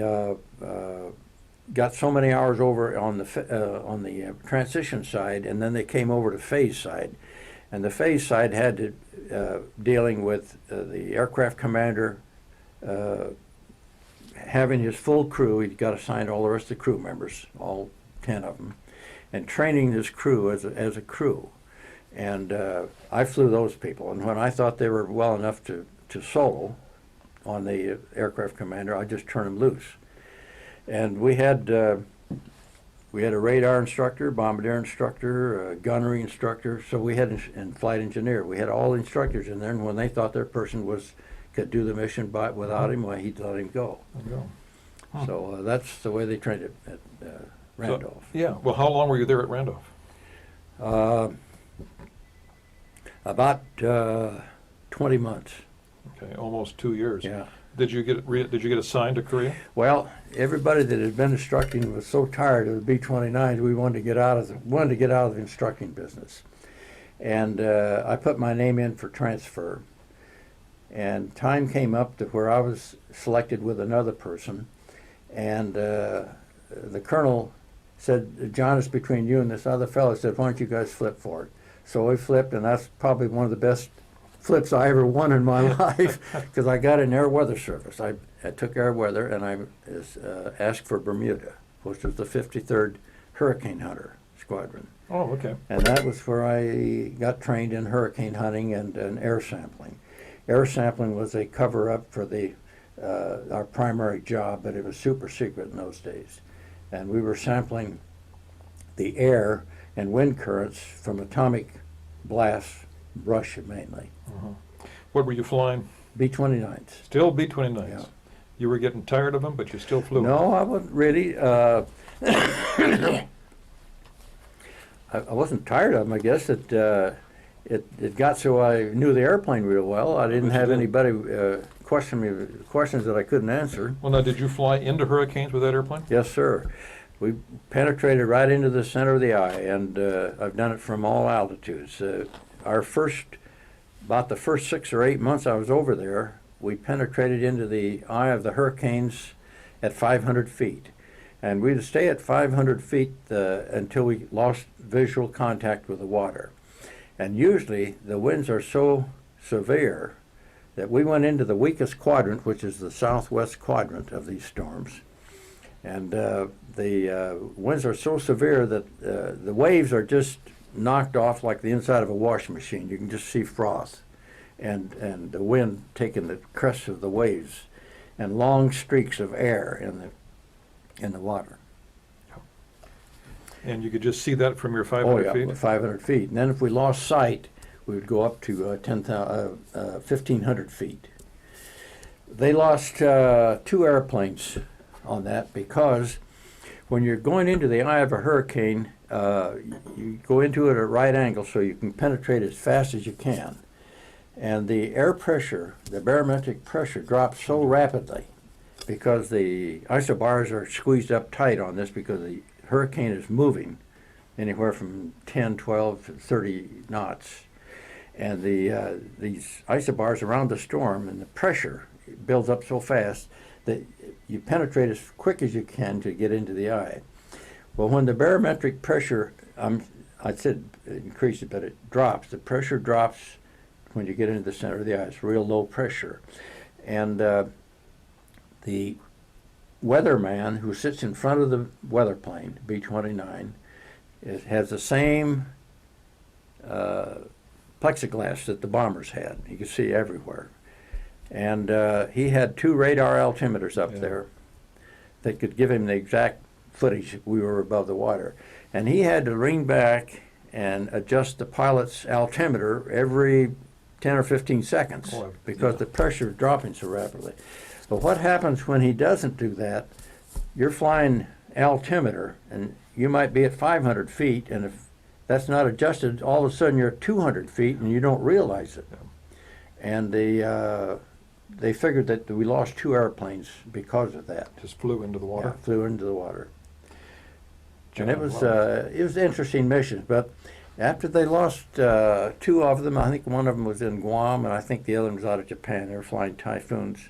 got so many hours over on the transition side, and then they came over to phase side. And the phase side had to dealing with the aircraft commander having his full crew. He got assigned all the rest of the crew members, all 10 of them, and training his crew as a crew. And I flew those people, and when I thought they were well enough to solo on the aircraft commander, I just turned them loose. And we had a radar instructor, bombardier instructor, a gunnery instructor, so we had and flight engineer. We had all the instructors in there, and when they thought their person could do the mission without him, well, he'd let him go. Huh. So that's the way they trained it at Randolph. So, yeah. Well, how long were you there at Randolph? About 20 months. Okay, almost 2 years. Yeah. Did you get assigned to Korea? Well, everybody that had been instructing was so tired of the B-29s, we wanted to get out of the instructing business. And I put my name in for transfer. And time came up to where I was selected with another person, and the colonel said, "John, it's between you and this other fellow." He said, "Why don't you guys flip for it?" So we flipped, and that's probably one of the best flips I ever won in my life, because I got an air weather service. I took air weather, and I asked for Bermuda, which was the 53rd Hurricane Hunter Squadron. Oh, okay. And that was where I got trained in hurricane hunting and air sampling. Air sampling was a cover-up for our primary job, but it was super secret in those days. And we were sampling the air and wind currents from atomic blasts, Russia mainly. Uh-huh. What were you flying? B-29s. Still B-29s? Yeah. You were getting tired of them, but you still flew? No, I wasn't really. I wasn't tired of them. I guess it got so I knew the airplane real well. I didn't have anybody question me questions that I couldn't answer. Well, now, did you fly into hurricanes with that airplane? Yes, sir. We penetrated right into the center of the eye, and I've done it from all altitudes. About the first 6 or 8 months I was over there, we penetrated into the eye of the hurricanes at 500 feet. And we'd stay at 500 feet until we lost visual contact with the water. And usually the winds are so severe that we went into the weakest quadrant, which is the southwest quadrant of these storms. And the winds are so severe that the waves are just knocked off like the inside of a washing machine. You can just see froth, and the wind taking the crests of the waves, and long streaks of air in the water. And you could just see that from your Oh 500 yeah, feet? 500 feet. And then if we lost sight, we would go up to 1,500 feet. They lost 2 airplanes on that because when you're going into the eye of a hurricane, you go into it at a right angle so you can penetrate as fast as you can. And the air pressure, the barometric pressure, drops so rapidly because the isobars are squeezed up tight on this because the hurricane is moving anywhere from 10, 12 to 30 knots. And these isobars around the storm and the pressure builds up so fast that you penetrate as quick as you can to get into the eye. Well, when the barometric pressure, I said it increases, but it drops. The pressure drops when you get into the center of the eye. It's real low pressure. And the weatherman who sits in front of the weather plane, B-29, has the same plexiglass that the bombers had. You could see everywhere. And he had 2 radar altimeters up there that could give him the exact footage if we were above the water. And he had to lean back and adjust the pilot's altimeter every 10 or 15 seconds because the pressure is dropping so rapidly. But what happens when he doesn't do that, you're flying altimeter and you might be at 500 feet, and if that's not adjusted, all of a sudden you're at 200 feet and you don't realize it. And they figured that we lost 2 airplanes because of that. Just flew into the water? Yeah, flew into the water. And it was an interesting mission, but after they lost 2 of them, I think one of them was in Guam, and I think the other one was out of Japan. They were flying Typhoons.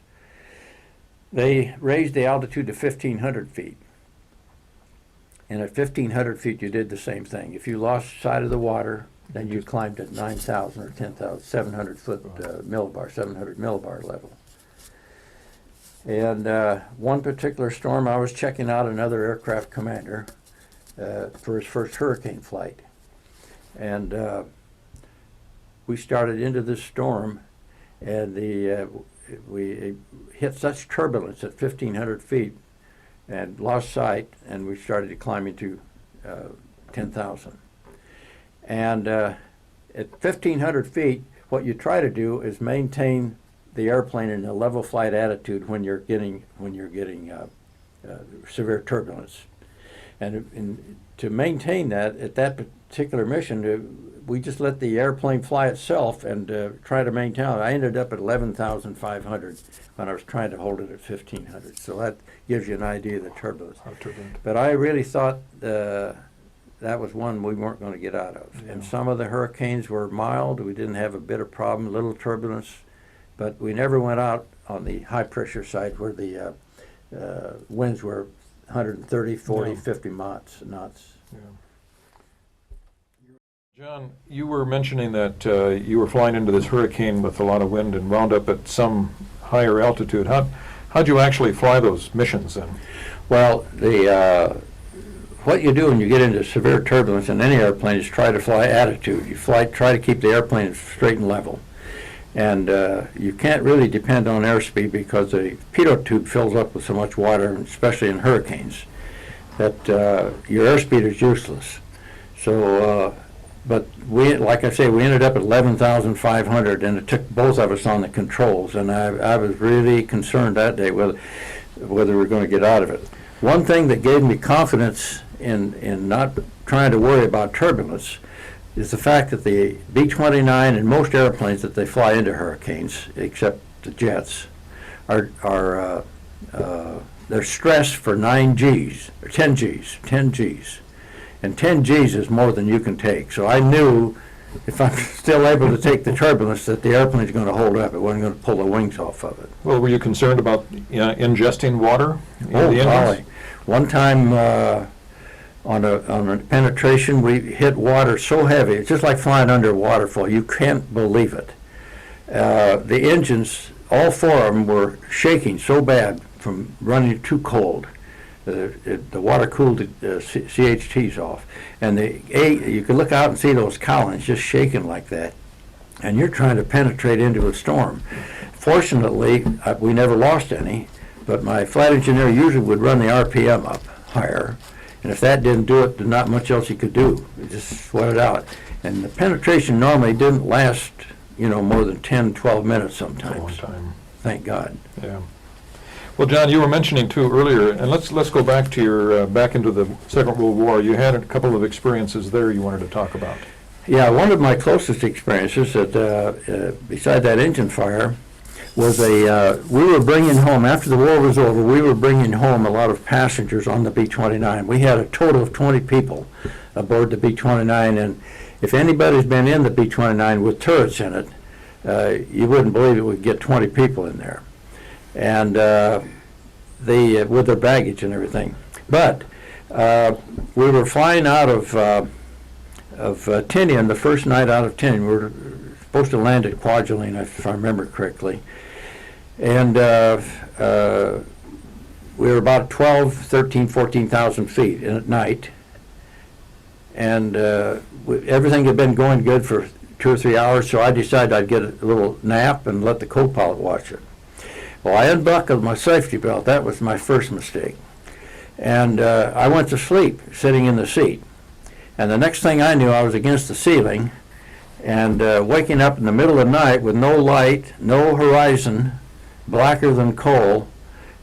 They raised the altitude to 1,500 feet. And at 1,500 feet, you did the same thing. If you lost sight of the water, then you climbed at 9,000 or 10,000, 700 foot millibar, 700 millibar level. And one particular storm, I was checking out another aircraft commander for his first hurricane flight. And we started into this storm, and we hit such turbulence at 1,500 feet and lost sight, and we started climbing to 10,000. And at 1,500 feet, what you try to do is maintain the airplane in a level flight attitude when you're getting severe turbulence. And to maintain that, at that particular mission, we just let the airplane fly itself and try to maintain it. I ended up at 11,500 when I was trying to hold it at 1,500. So that gives you an idea of the turbulence. How turbulent. But I really thought that was one we weren't going to get out of. Yeah. And some of the hurricanes were mild. We didn't have a bit of problem, little turbulence. But we never went out on the high pressure side where the winds were 130, 40, 50 knots. Yeah. John, you were mentioning that you were flying into this hurricane with a lot of wind and wound up at some higher altitude. How'd you actually fly those missions then? Well, what you do when you get into severe turbulence in any airplane is try to fly attitude. You try to keep the airplane straight and level. And you can't really depend on airspeed because the pitot tube fills up with so much water, especially in hurricanes, that your airspeed is useless. So, but like I say, we ended up at 11,500, and it took both of us on the controls. And I was really concerned that day whether we were going to get out of it. One thing that gave me confidence in not trying to worry about turbulence is the fact that the B-29 and most airplanes that they fly into hurricanes, except the jets, they're stressed for 9 Gs, or 10 Gs. And 10 Gs is more than you can take. So I knew if I'm still able to take the turbulence that the airplane's going to hold up. It wasn't going to pull the wings off of it. Well, were you concerned about ingesting water? Oh, golly. One time on a penetration, we hit water so heavy. It's just like flying under a waterfall. You can't believe it. The engines, all 4 of them, were shaking so bad from running too cold the water cooled the CHTs off, and you could look out and see those cowlings just shaking like that, and you're trying to penetrate into a storm. Fortunately, we never lost any, but my flight engineer usually would run the RPM up higher, and if that didn't do it, there's not much else he could do. You just sweat it out. And the penetration normally didn't last, more than 10, 12 minutes sometimes. A long time. Thank God. Yeah. Well, John, you were mentioning too earlier, and let's go back to your back into the Second World War. You had a couple of experiences there you wanted to talk about. Yeah, one of my closest experiences, beside that engine fire, was we were bringing home, after the war was over, we were bringing home a lot of passengers on the B-29. We had a total of 20 people aboard the B-29, and if anybody's been in the B-29 with turrets in it, you wouldn't believe it would get 20 people in there, and with their baggage and everything. But we were flying out of Tinian the first night out of Tinian. We were supposed to land at Kwajalein, if I remember correctly. And we were about 12, 13, 14,000 feet at night. And everything had been going good for 2 or 3 hours, so I decided I'd get a little nap and let the co-pilot watch it. Well, I unbuckled my safety belt. That was my first mistake. And I went to sleep sitting in the seat. And the next thing I knew, I was against the ceiling and waking up in the middle of the night with no light, no horizon, blacker than coal.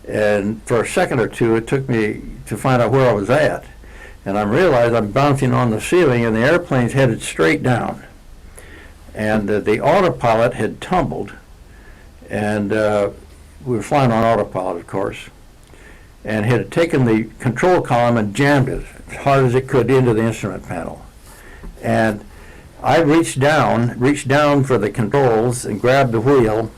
And for a second or two, it took me to find out where I was at. And I realized I'm bouncing on the ceiling and the airplane's headed straight down. And the autopilot had tumbled. And we were flying on autopilot, of course, and had taken the control column and jammed it as hard as it could into the instrument panel. And I reached down for the controls and grabbed the wheel,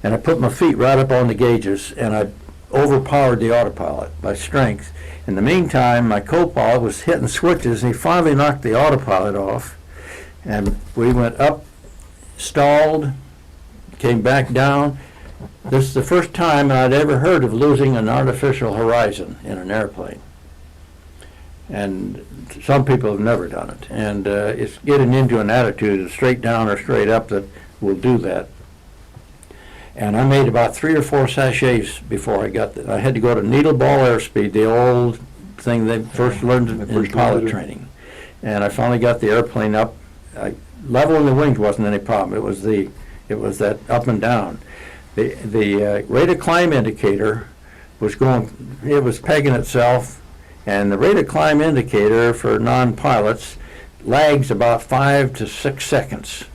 and I put my feet right up on the gauges, and I overpowered the autopilot by strength. In the meantime, my co-pilot was hitting switches, and he finally knocked the autopilot off, and we went up, stalled, came back down. This is the first time I'd ever heard of losing an artificial horizon in an airplane. And some people have never done it. And it's getting into an attitude, straight down or straight up, that will do that. And I made about 3 or 4 sachets before I got there. I had to go to needle ball airspeed, the old thing they first learned in pilot training. And I finally got the airplane up. Leveling the wings wasn't any problem. It was that up and down. The rate of climb indicator was pegging itself, and the rate of climb indicator for non-pilots lags about 5 to 6 seconds.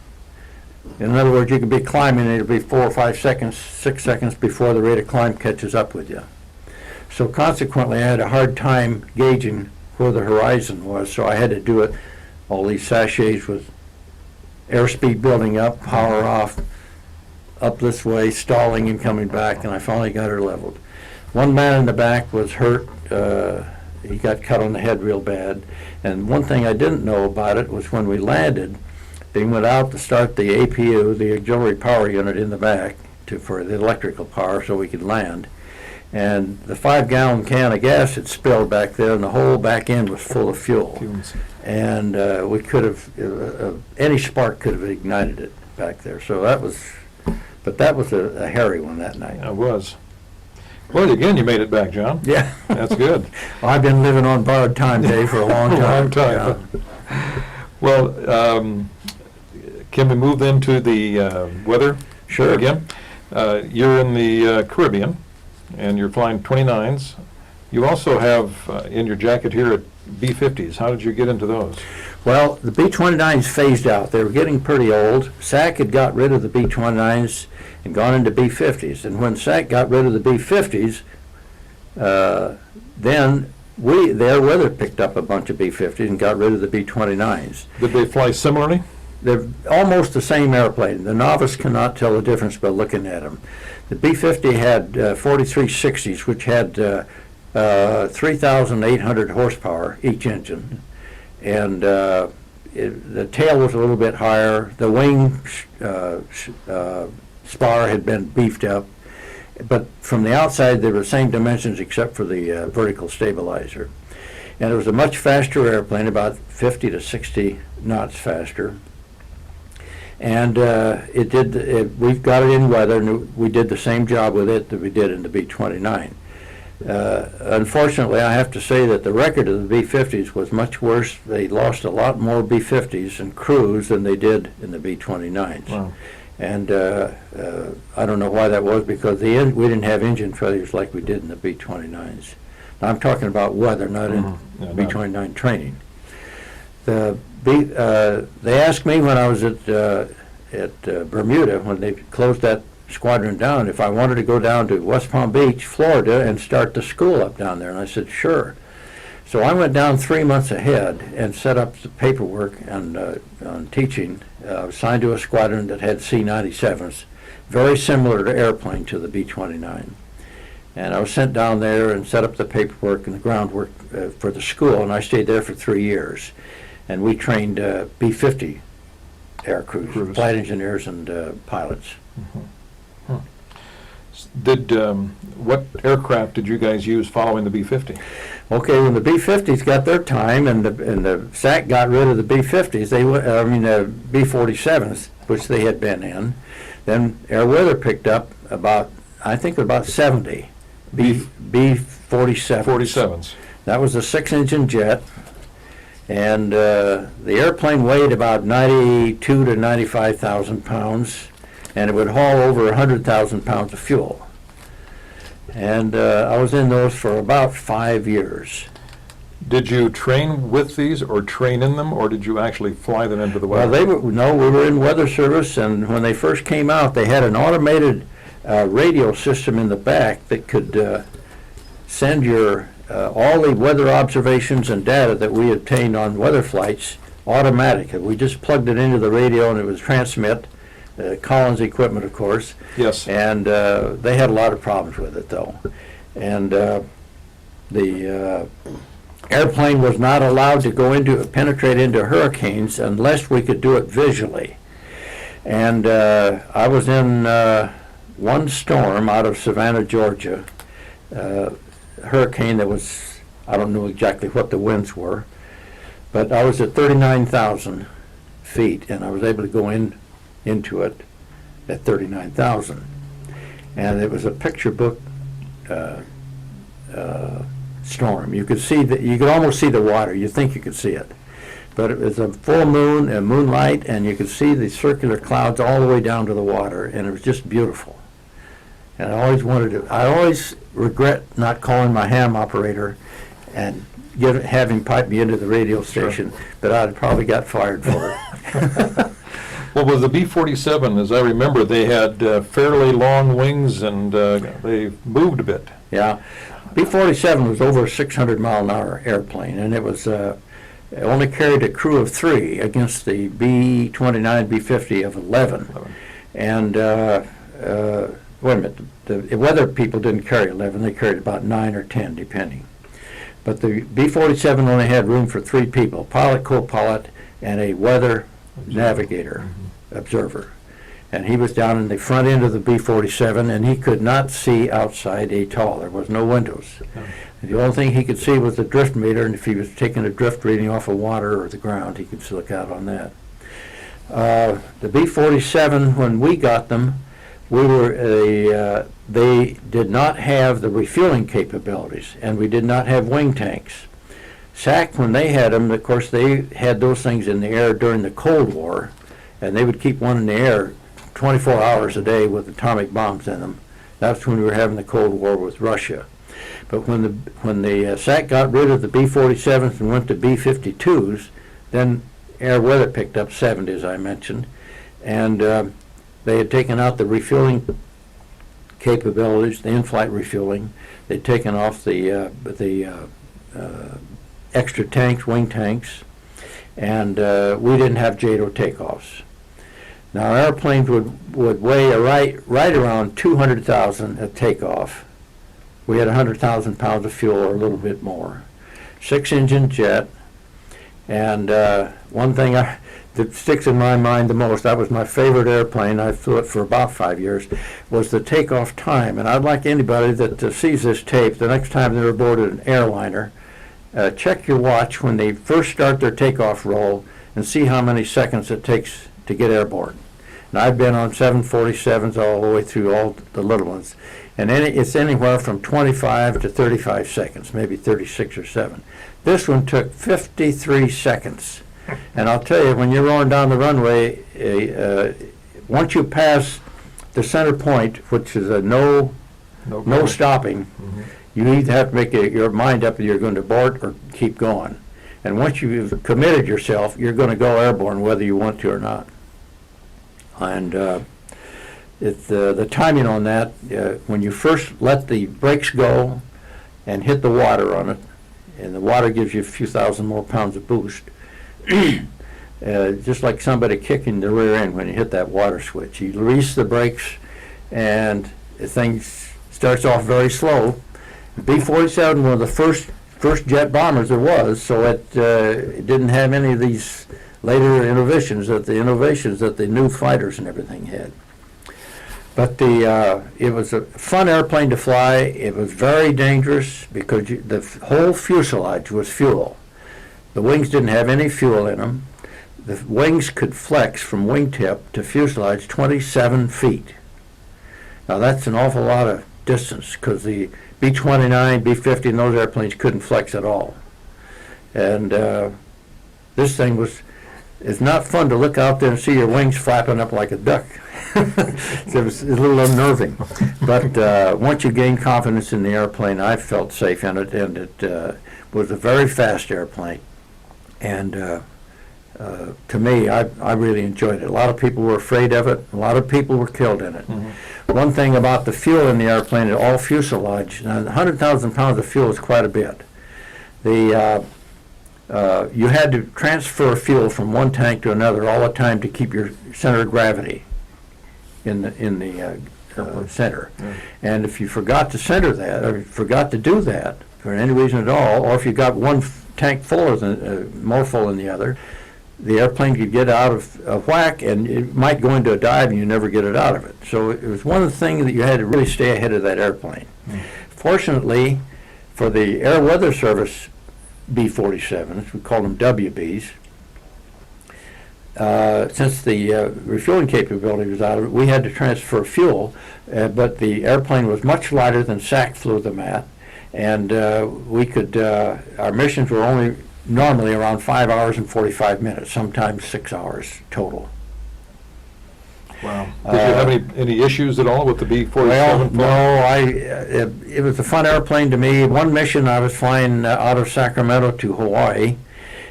In other words, you could be climbing and it'll be 4 or 5 seconds, 6 seconds before the rate of climb catches up with you. So consequently, I had a hard time gauging where the horizon was, so I had to do it, all these sachets with airspeed building up, power off, up this way, stalling and coming back, and I finally got her leveled. One man in the back was hurt. He got cut on the head real bad. And one thing I didn't know about it was when we landed, they went out to start the APU, the auxiliary power unit, in the back for the electrical power so we could land. And the 5-gallon can of gas had spilled back there, and the whole back end was full of fuel. Fumes. And we could have, any spark could have ignited it back there. So that was a hairy one that night. It was. Well, again, you made it back, John. Yeah. That's good. Well, I've been living on borrowed time, Dave, for a long time. A long time. Yeah. Well, can we move then to the weather? Sure. Again? You're in the Caribbean, and you're flying 29s. You also have in your jacket here at B-50s. How did you get into those? Well, the B-29s phased out. They were getting pretty old. SAC had got rid of the B-29s and gone into B-50s. And when SAC got rid of the B-50s, then the Air Weather picked up a bunch of B-50s and got rid of the B-29s. Did they fly similarly? They're almost the same airplane. The novice cannot tell the difference by looking at them. The B-50 had 4360s, which had 3,800 horsepower each engine. And the tail was a little bit higher. The wing spar had been beefed up, but from the outside they were the same dimensions except for the vertical stabilizer. And it was a much faster airplane, about 50 to 60 knots faster. And we've got it in weather, and we did the same job with it that we did in the B-29. Unfortunately, I have to say that the record of the B-50s was much worse. They lost a lot more B-50s and crews than they did in the B-29s. Wow. And I don't know why that was, because we didn't have engine failures like we did in the B-29s. Now, I'm talking about weather, not in B-29 training. They asked me when I was at Bermuda, when they closed that squadron down, if I wanted to go down to West Palm Beach, Florida, and start the school up down there, and I said, sure. So I went down 3 months ahead and set up the paperwork on teaching. I was signed to a squadron that had C-97s, very similar to airplane to the B-29. And I was sent down there and set up the paperwork and the groundwork for the school, and I stayed there for 3 years. And we trained B-50 air crews, flight engineers and pilots. Mm-hmm. What aircraft did you guys use following the B-50? Okay, when the B-50s got their time and the SAC got rid of the B-50s, the B-47s, which they had been in, then Air Weather picked up about 70 B-47s. 47s. That was a 6-engine jet, and the airplane weighed about 92 to 95,000 pounds, and it would haul over 100,000 pounds of fuel. And I was in those for about 5 years. Did you train with these or train in them, or did you actually fly them into the weather? Well, we were in weather service, and when they first came out, they had an automated radio system in the back that could send your all the weather observations and data that we obtained on weather flights automatically. We just plugged it into the radio, and it would transmit. Collins equipment, of course. Yes. And they had a lot of problems with it, though. And the airplane was not allowed to penetrate into hurricanes unless we could do it visually. And I was in one storm out of Savannah, Georgia, hurricane that was, I don't know exactly what the winds were, but I was at 39,000 feet, and I was able to go into it at 39,000. And it was a picture book storm. You could almost see the water. You think you could see it. But it was a full moon and moonlight, and you could see the circular clouds all the way down to the water, and it was just beautiful. And I always regret not calling my ham operator and have him pipe me into the radio station, but I'd probably got fired for it. Well, with the B-47, as I remember, they had fairly long wings, and they moved a bit. Yeah. B-47 was over a 600-mile-an-hour airplane, and it was it only carried a crew of 3 against the B-29, B-50 of 11. And wait a minute, the weather people didn't carry 11. They carried about 9 or 10, depending. But the B-47 only had room for 3 people, pilot, co-pilot, and a weather navigator, observer. And he was down in the front end of the B-47, and he could not see outside at all. There was no windows. And the only thing he could see was the drift meter, and if he was taking a drift reading off of water or the ground, he could look out on that. The B-47, when we got them, they did not have the refueling capabilities, and we did not have wing tanks. SAC, when they had them, of course, they had those things in the air during the Cold War, and they would keep one in the air 24 hours a day with atomic bombs in them. That's when we were having the Cold War with Russia. But when the SAC got rid of the B-47s and went to B-52s, then Air Weather picked up 70, as I mentioned, and they had taken out the refueling capabilities, the in-flight refueling. They'd taken off the extra tanks, wing tanks, and we didn't have JATO takeoffs. Now, our airplanes would weigh right around 200,000 at takeoff. We had 100,000 pounds of fuel, or a little bit more. 6-engine jet, and one thing, that sticks in my mind the most, that was my favorite airplane, I flew it for about 5 years, was the takeoff time. And I'd like anybody that sees this tape, the next time they're aboard an airliner, check your watch when they first start their takeoff roll and see how many seconds it takes to get airborne. And I've been on 747s all the way through all the little ones. And it's anywhere from 25 to 35 seconds, maybe 36 or 7. This one took 53 seconds. And I'll tell you, when you're rolling down the runway, once you pass the center point, which is a no stopping, you either have to make your mind up that you're going to abort or keep going. And once you've committed yourself, you're going to go airborne whether you want to or not. And the timing on that, when you first let the brakes go and hit the water on it, and the water gives you a few thousand more pounds of boost, just like somebody kicking the rear end when you hit that water switch. You release the brakes and the thing starts off very slow. B-47 was the first jet bombers there was, so it didn't have any of these later innovations that the new fighters and everything had. But it was a fun airplane to fly. It was very dangerous because the whole fuselage was fuel. The wings didn't have any fuel in them. The wings could flex from wingtip to fuselage 27 feet. Now that's an awful lot of distance because the B-29, B-50 and those airplanes couldn't flex at all. And this thing it's not fun to look out there and see your wings flapping up like a duck. It was a little unnerving. But once you gain confidence in the airplane, I felt safe in it, and it was a very fast airplane. And to me, I really enjoyed it. A lot of people were afraid of it. A lot of people were killed in it. One thing about the fuel in the airplane, all fuselage, now 100,000 pounds of fuel is quite a bit. You had to transfer fuel from one tank to another all the time to keep your center of gravity in the center. And if you forgot to center that, or forgot to do that for any reason at all, or if you got one tank fuller than more full than the other, the airplane could get out of whack, and it might go into a dive and you never get it out of it. So it was one of the things that you had to really stay ahead of that airplane. Fortunately, for the Air Weather Service B-47s, we call them WBs, since the refueling capability was out of it, we had to transfer fuel, but the airplane was much lighter than SAC flew them at, and we could, our missions were only normally around 5 hours and 45 minutes, sometimes 6 hours total. Wow. Did you have any issues at all with the B-47? Well, no, it was a fun airplane to me. One mission I was flying out of Sacramento to Hawaii,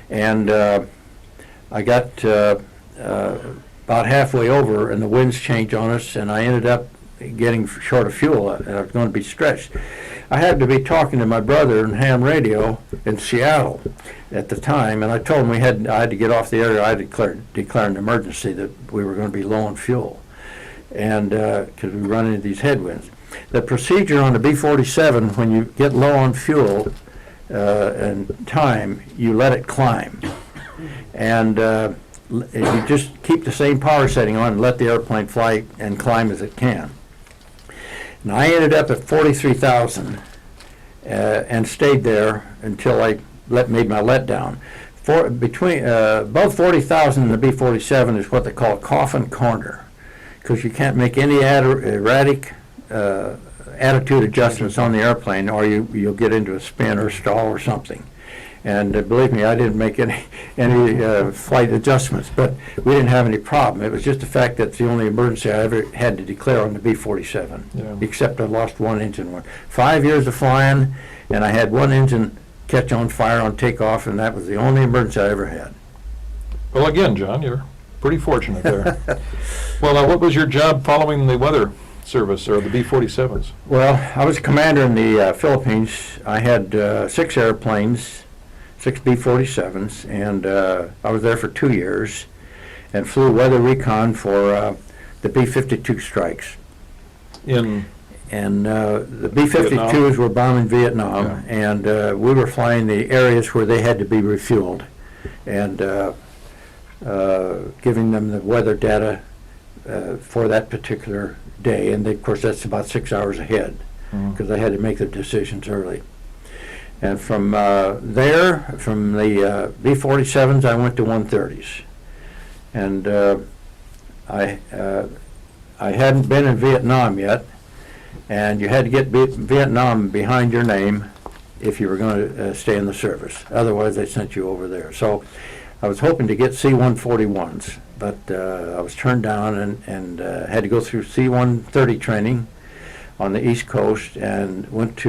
and I got about halfway over and the winds changed on us, and I ended up getting short of fuel, and I was going to be stretched. I happened to be talking to my brother on ham radio in Seattle at the time, and I told him I had to get off the air. I declared an emergency that we were going to be low on fuel, and because we run into these headwinds. The procedure on the B-47, when you get low on fuel and time, you let it climb, and you just keep the same power setting on and let the airplane fly and climb as it can. And I ended up at 43,000 and stayed there until I made my letdown. Above 40,000 in the B-47 is what they call a coffin corner, because you can't make any erratic attitude adjustments on the airplane, or you'll get into a spin or stall or something. And believe me, I didn't make any flight adjustments, but we didn't have any problem. It was just the fact that it's the only emergency I ever had to declare on the B-47, except I lost one engine. 5 years of flying, and I had one engine catch on fire on takeoff, and that was the only emergency I ever had. Well, again, John, you're pretty fortunate there. Well, what was your job following the weather service, or the B-47s? Well, I was a commander in the Philippines. I had 6 airplanes, 6 B-47s, and I was there for 2 years and flew weather recon for the B-52 strikes. And the B-52s were bombing Vietnam, and we were flying the areas where they had to be refueled. And giving them the weather data for that particular day. And of course, that's about 6 hours ahead because I had to make the decisions early. And from there, from the B-47s, I went to 130s. And I hadn't been in Vietnam yet, and you had to get Vietnam behind your name if you were going to stay in the service. Otherwise, they sent you over there. So I was hoping to get C-141s, but I was turned down and had to go through C-130 training on the East Coast, and most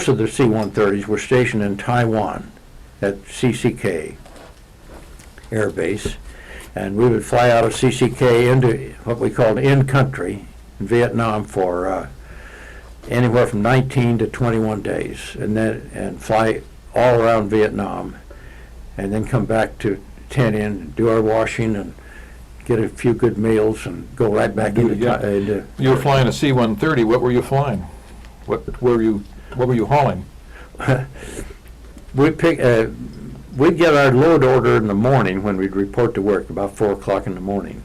of the C-130s were stationed in Taiwan at CCK Air Base, and we would fly out of CCK into what we called in-country in Vietnam for anywhere from 19 to 21 days, and fly all around Vietnam, and then come back to tent in, do our washing, and get a few good meals, and go right back into. You were flying a C-130. What were you flying? What were you hauling? We'd get our load order in the morning when we'd report to work about 4 o'clock in the morning,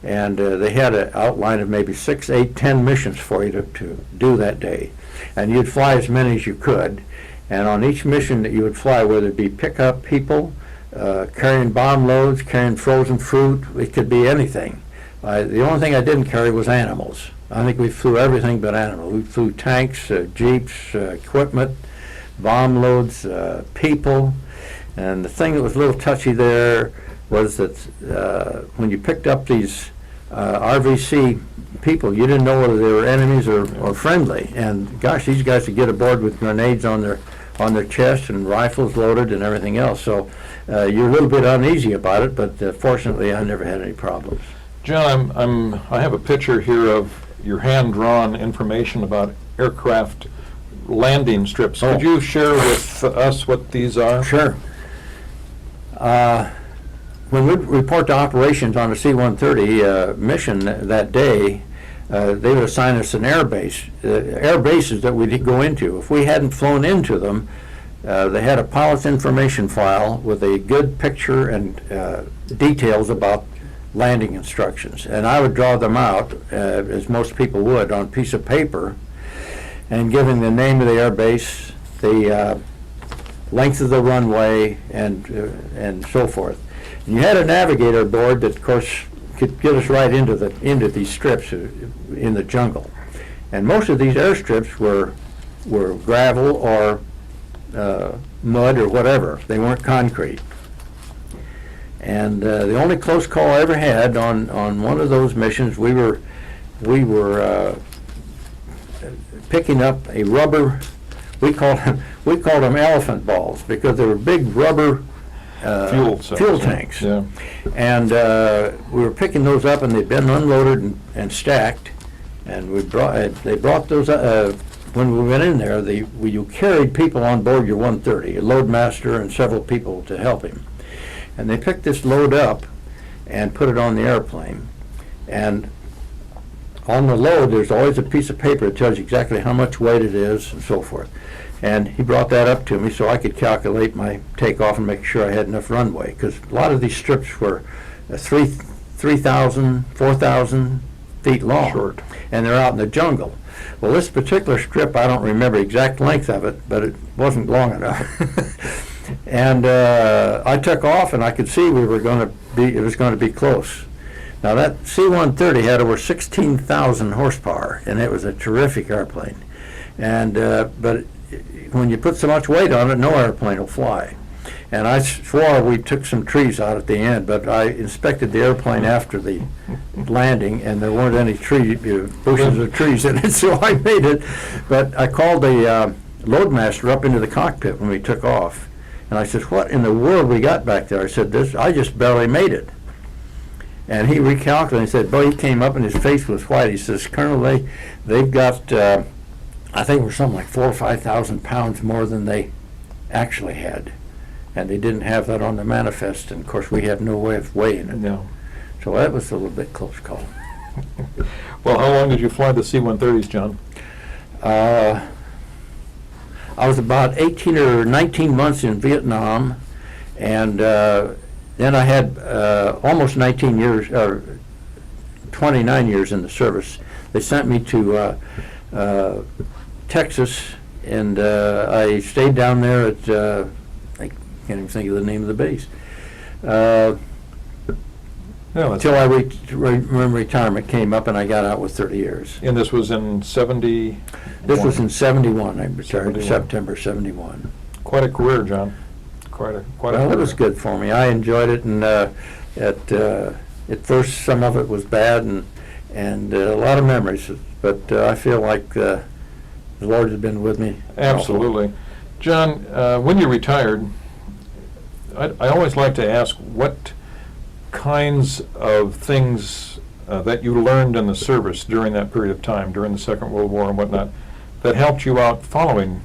and they had an outline of maybe 6, 8, 10 missions for you to do that day, and you'd fly as many as you could. And on each mission that you would fly, whether it be pick up people, carrying bomb loads, carrying frozen fruit, it could be anything. The only thing I didn't carry was animals. I think we flew everything but animals. We flew tanks, jeeps, equipment, bomb loads, people. And the thing that was a little touchy there was that when you picked up these RVC people, you didn't know whether they were enemies or friendly. And gosh, these guys would get aboard with grenades on their chest and rifles loaded and everything else. So you're a little bit uneasy about it, but fortunately I never had any problems. John, I have a picture here of your hand-drawn information about aircraft landing strips. Could you share with us what these are? Sure. When we report to operations on a C-130 mission that day, they would assign us an air base. Air bases that we'd go into. If we hadn't flown into them, they had a pilot's information file with a good picture and details about landing instructions. And I would draw them out, as most people would, on a piece of paper, and giving the name of the air base, the length of the runway, and so forth. And you had a navigator aboard that, of course, could get us right into these strips in the jungle. And most of these airstrips were gravel or mud or whatever. They weren't concrete. And the only close call I ever had on one of those missions, we were picking up a rubber. We called them elephant balls because they were big rubber fuel tanks. Yeah. And we were picking those up, and they'd been unloaded and stacked. And they brought those when we went in there. You carried people on board your 130, a loadmaster and several people to help him. And they picked this load up and put it on the airplane. And on the load, there's always a piece of paper that tells you exactly how much weight it is and so forth. And he brought that up to me so I could calculate my takeoff and make sure I had enough runway, because a lot of these strips were 3,000, 4,000 feet long. Short. And they're out in the jungle. Well, this particular strip, I don't remember the exact length of it, but it wasn't long enough. And I took off, and I could see it was going to be close. Now that C-130 had over 16,000 horsepower, and it was a terrific airplane. And but when you put so much weight on it, no airplane will fly. And I swore we took some trees out at the end, but I inspected the airplane after the landing, and there weren't any bushes of trees in it, so I made it. But I called the loadmaster up into the cockpit when we took off, and I said, "What in the world we got back there?" I said, I just barely made it." And he recalculated and said, "Boy," he came up and his face was white. He says, "Colonel, they've got, I think it was something like 4,000 or 5,000 pounds more than they actually had. And they didn't have that on the manifest, and of course we have no way of weighing it." No. So that was a little bit close call. Well, how long did you fly the C-130s, John? I was about 18 or 19 months in Vietnam, And then I had almost 19 years, or 29 years in the service. They sent me to Texas, and I stayed down there at, I can't even think of the name of the base, until when retirement came up and I got out with 30 years. And this was in 70? This was in 71. I retired in 71. September 71. Quite a career, John. Quite a Well, career. it was good for me. I enjoyed it, and at first some of it was bad, and a lot of memories. But I feel like the Lord has been with me. Absolutely. John, when you retired, I always like to ask what kinds of things that you learned in the service during that period of time, during the Second World War and whatnot, that helped you out following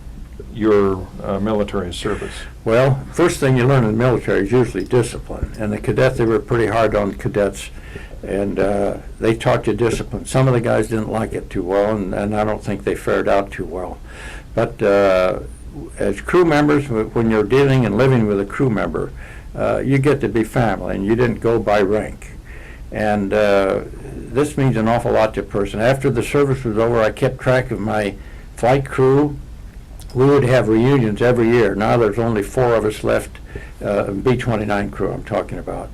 your military service. Well, first thing you learn in the military is usually discipline. And the cadets, they were pretty hard on cadets, and they taught you discipline. Some of the guys didn't like it too well, and I don't think they fared out too well. But as crew members, when you're dealing and living with a crew member, you get to be family, and you didn't go by rank. And this means an awful lot to a person. After the service was over, I kept track of my flight crew. We would have reunions every year. Now there's only 4 of us left, B-29 crew I'm talking about.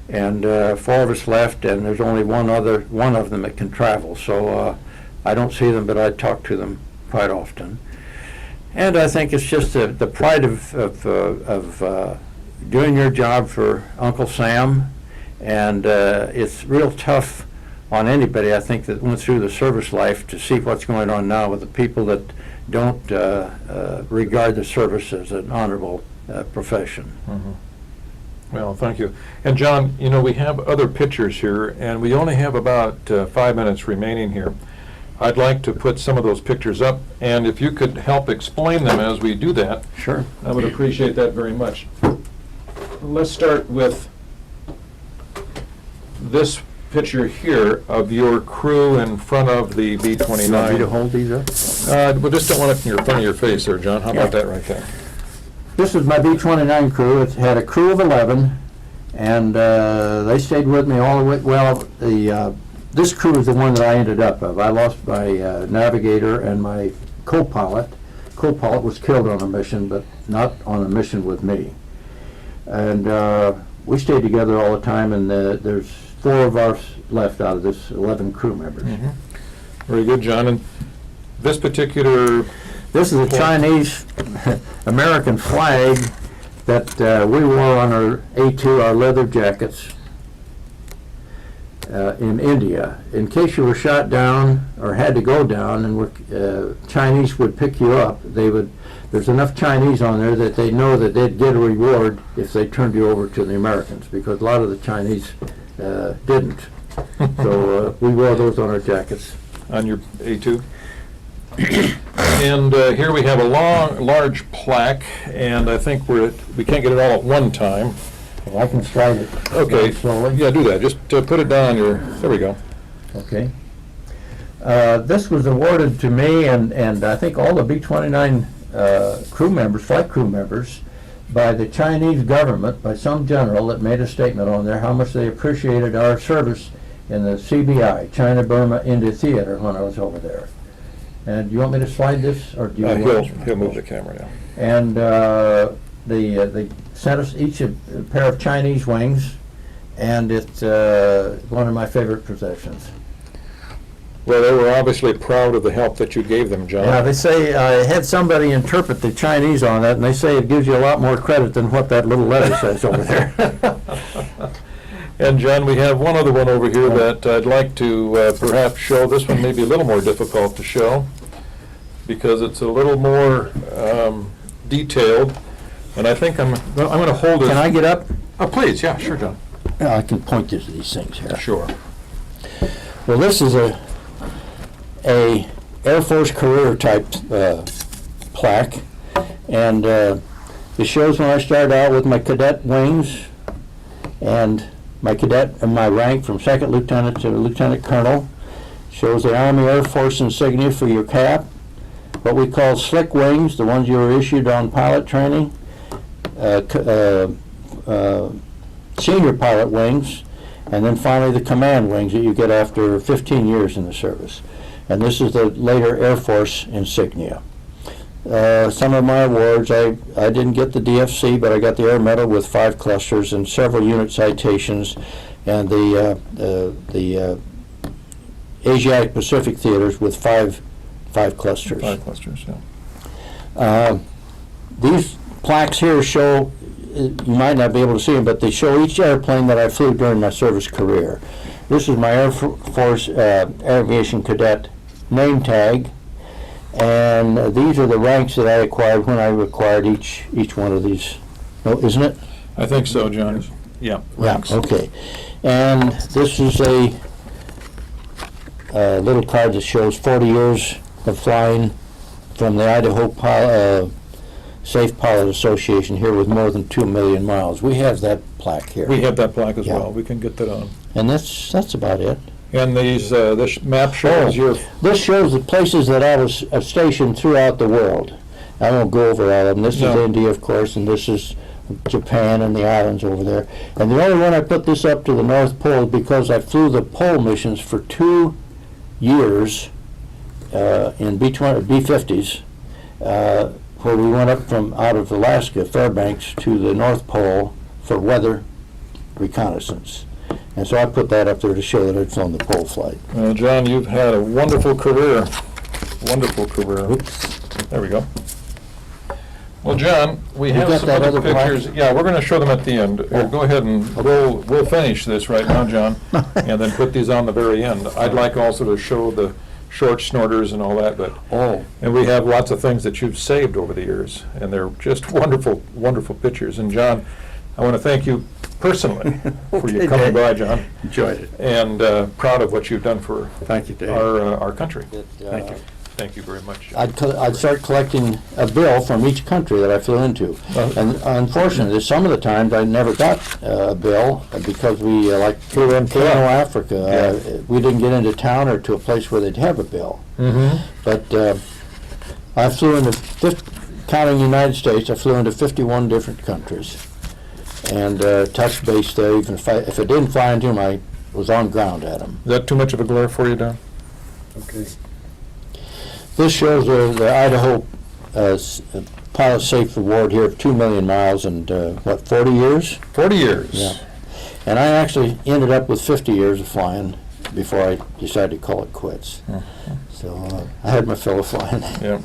And 4 of us left, and there's only one of them that can travel. So I don't see them, but I talk to them quite often. And I think it's just the pride of doing your job for Uncle Sam. And it's real tough on anybody, I think, that went through the service life to see what's going on now with the people that don't regard the service as an honorable profession. Mm-hmm. Well, thank you. And John, you know, we have other pictures here, and we only have about 5 minutes remaining here. I'd like to put some of those pictures up, and if you could help explain them as we do that, Sure. I would appreciate that very much. Let's start with this picture here of your crew in front of the B-29. You want me to hold these up? We just don't want it in front of your face there, John. How about Yeah. that right there? This is my B-29 crew. It had a crew of 11, and they stayed with me all the way. Well, this crew is the one that I ended up of. I lost my navigator and my co-pilot. Co-pilot was killed on a mission, but not on a mission with me. And we stayed together all the time, and there's 4 of us left out of this 11 crew members. Mm-hmm. Very good, John. And this particular... This is a Chinese American flag that we wore on our A2, our leather jackets, in India. In case you were shot down or had to go down and Chinese would pick you up, there's enough Chinese on there that they know that they'd get a reward if they turned you over to the Americans, because a lot of the Chinese didn't. So we wore those on our jackets. On your A2? And here we have a large plaque, and I think we can't get it all at one time. Well, I can slide it. Okay, slowly. yeah, do that. Just put it down on your, there we go. Okay. This was awarded to me and I think all the B-29 crew members, flight crew members, by the Chinese government, by some general that made a statement on there how much they appreciated our service in the CBI, China, Burma, India Theater, when I was over there. And do you want me to slide this, or do you? He'll move the camera now. And they sent us each a pair of Chinese wings, and it's one of my favorite possessions. Well, they were obviously proud of the help that you gave them, John. Yeah, they say, I had somebody interpret the Chinese on that, and they say it gives you a lot more credit than what that little letter says over there. And John, we have one other one over here that I'd like to perhaps show. This one may be a little more difficult to show because it's a little more detailed. And I think I'm going to hold it. Can I get up? Oh, please, yeah, sure, John. Yeah, I can point to these things here. Sure. Well, this is a Air Force career type plaque, and it shows when I started out with my cadet wings and my cadet and my rank from second lieutenant to lieutenant colonel. Shows the Army Air Force insignia for your cap, what we call slick wings, the ones you were issued on pilot training, senior pilot wings, and then finally the command wings that you get after 15 years in the service. And this is the later Air Force insignia. Some of my awards, I didn't get the DFC, but I got the Air Medal with 5 clusters and several unit citations, and the Asiatic Pacific theaters with five clusters. 5 clusters, yeah. These plaques here show, you might not be able to see them, but they show each airplane that I flew during my service career. This is my Air Force Aviation Cadet name tag, and these are the ranks that I acquired when I acquired each one of these. No, isn't it? I think so, John. Yeah, ranks. Yeah, okay. And this is a little card that shows 40 years of flying from the Idaho Safe Pilot Association here with more than 2 million miles. We have that plaque here. We have that plaque as Yeah. well. We can get that on. And that's about it. And these, this map shows your... This shows the places that I was stationed throughout the world. I won't go over all of them. This is India, of course, and this is Japan and the islands over there. And the only one I put this up to the North Pole is because I flew the pole missions for 2 years in B-50s, where we went up from out of Alaska, Fairbanks, to the North Pole for weather reconnaissance. And so I put that up there to show that I'd flown the pole flight. Well, John, you've had a wonderful career. Wonderful career. Oops. There we go. Well, John, we have got some that other other plaque? pictures. Yeah, we're going to show them at the end. Go ahead and we'll finish this right now, John, and then put these on the very end. I'd like also to show the short snorters and all that, but and we have lots of things that you've saved over the years, and they're just wonderful, wonderful pictures. And John, I want to thank you personally for you coming by, John. Enjoyed it. And proud of what you've done for Thank you, Dave. our country. Thank you. Thank you very much. I'd start collecting a bill from each country that I flew into. And unfortunately, some of the times I never got a bill because we, flew in Africa. We didn't get into town or to a place where they'd have a bill. But I flew into, counting the United States, I flew into 51 different countries and touched base there. Even if I didn't fly into them, I was on ground at them. Is that too much of a glare for you, Don? Okay. This shows the Idaho Pilot Safe Award here of 2 million miles and, 40 years? 40 years. Yeah. And I actually ended up with 50 years of flying before I decided to call it quits. So I had my fill of flying. Yeah.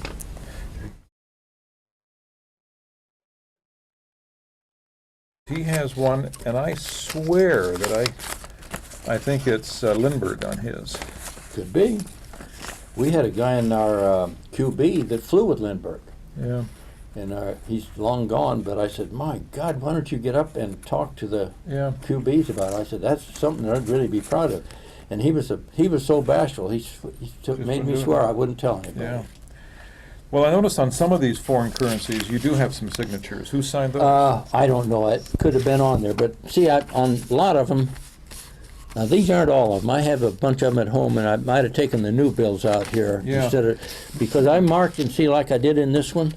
He has one, and I swear that I think it's Lindbergh on his. Could be. We had a guy in our QB that flew with Lindbergh. Yeah. And he's long gone, but I said, my God, why don't you get up and talk to the QBs about it? I said, that's something that I'd really be proud of. And he was so bashful, he made me swear I wouldn't tell anybody. Yeah. Well, I noticed on some of these foreign currencies, you do have some signatures. Who signed those? I don't know. It could have been on there. But see, on a lot of them, now these aren't all of them. I have a bunch of them at home, and I might have taken the new bills out here instead of, because I marked and see like I did in this one.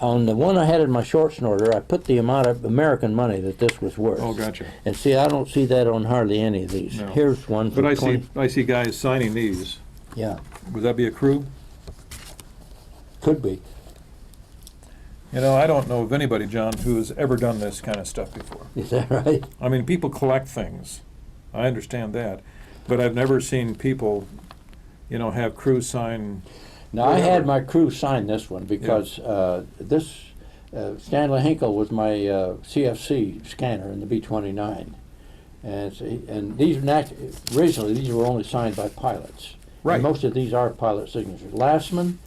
On the one I had in my short snorter, I put the amount of American money that this was worth. Oh, gotcha. And see, I don't see that on hardly any of these. No. Here's one. But I see guys signing these. Yeah. Would that be a crew? Could be. You know, I don't know of anybody, John, who has ever done this kind of stuff before. Is that right? I mean, people collect things. I understand that. But I've never seen people, have crews sign. Now, I had my crew sign this one because Stanley Hinkle was my CFC scanner in the B-29. And these originally, these were only signed by pilots. Right. And most of these are pilot signatures. Lastman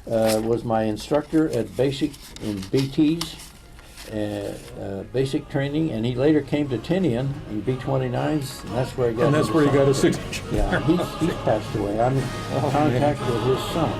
was my instructor at in BTs, basic training, and he later came to Tinian in B-29s, and that's where he got. And that's where he got his signature. Yeah, he's passed away. I'm in contact with his son.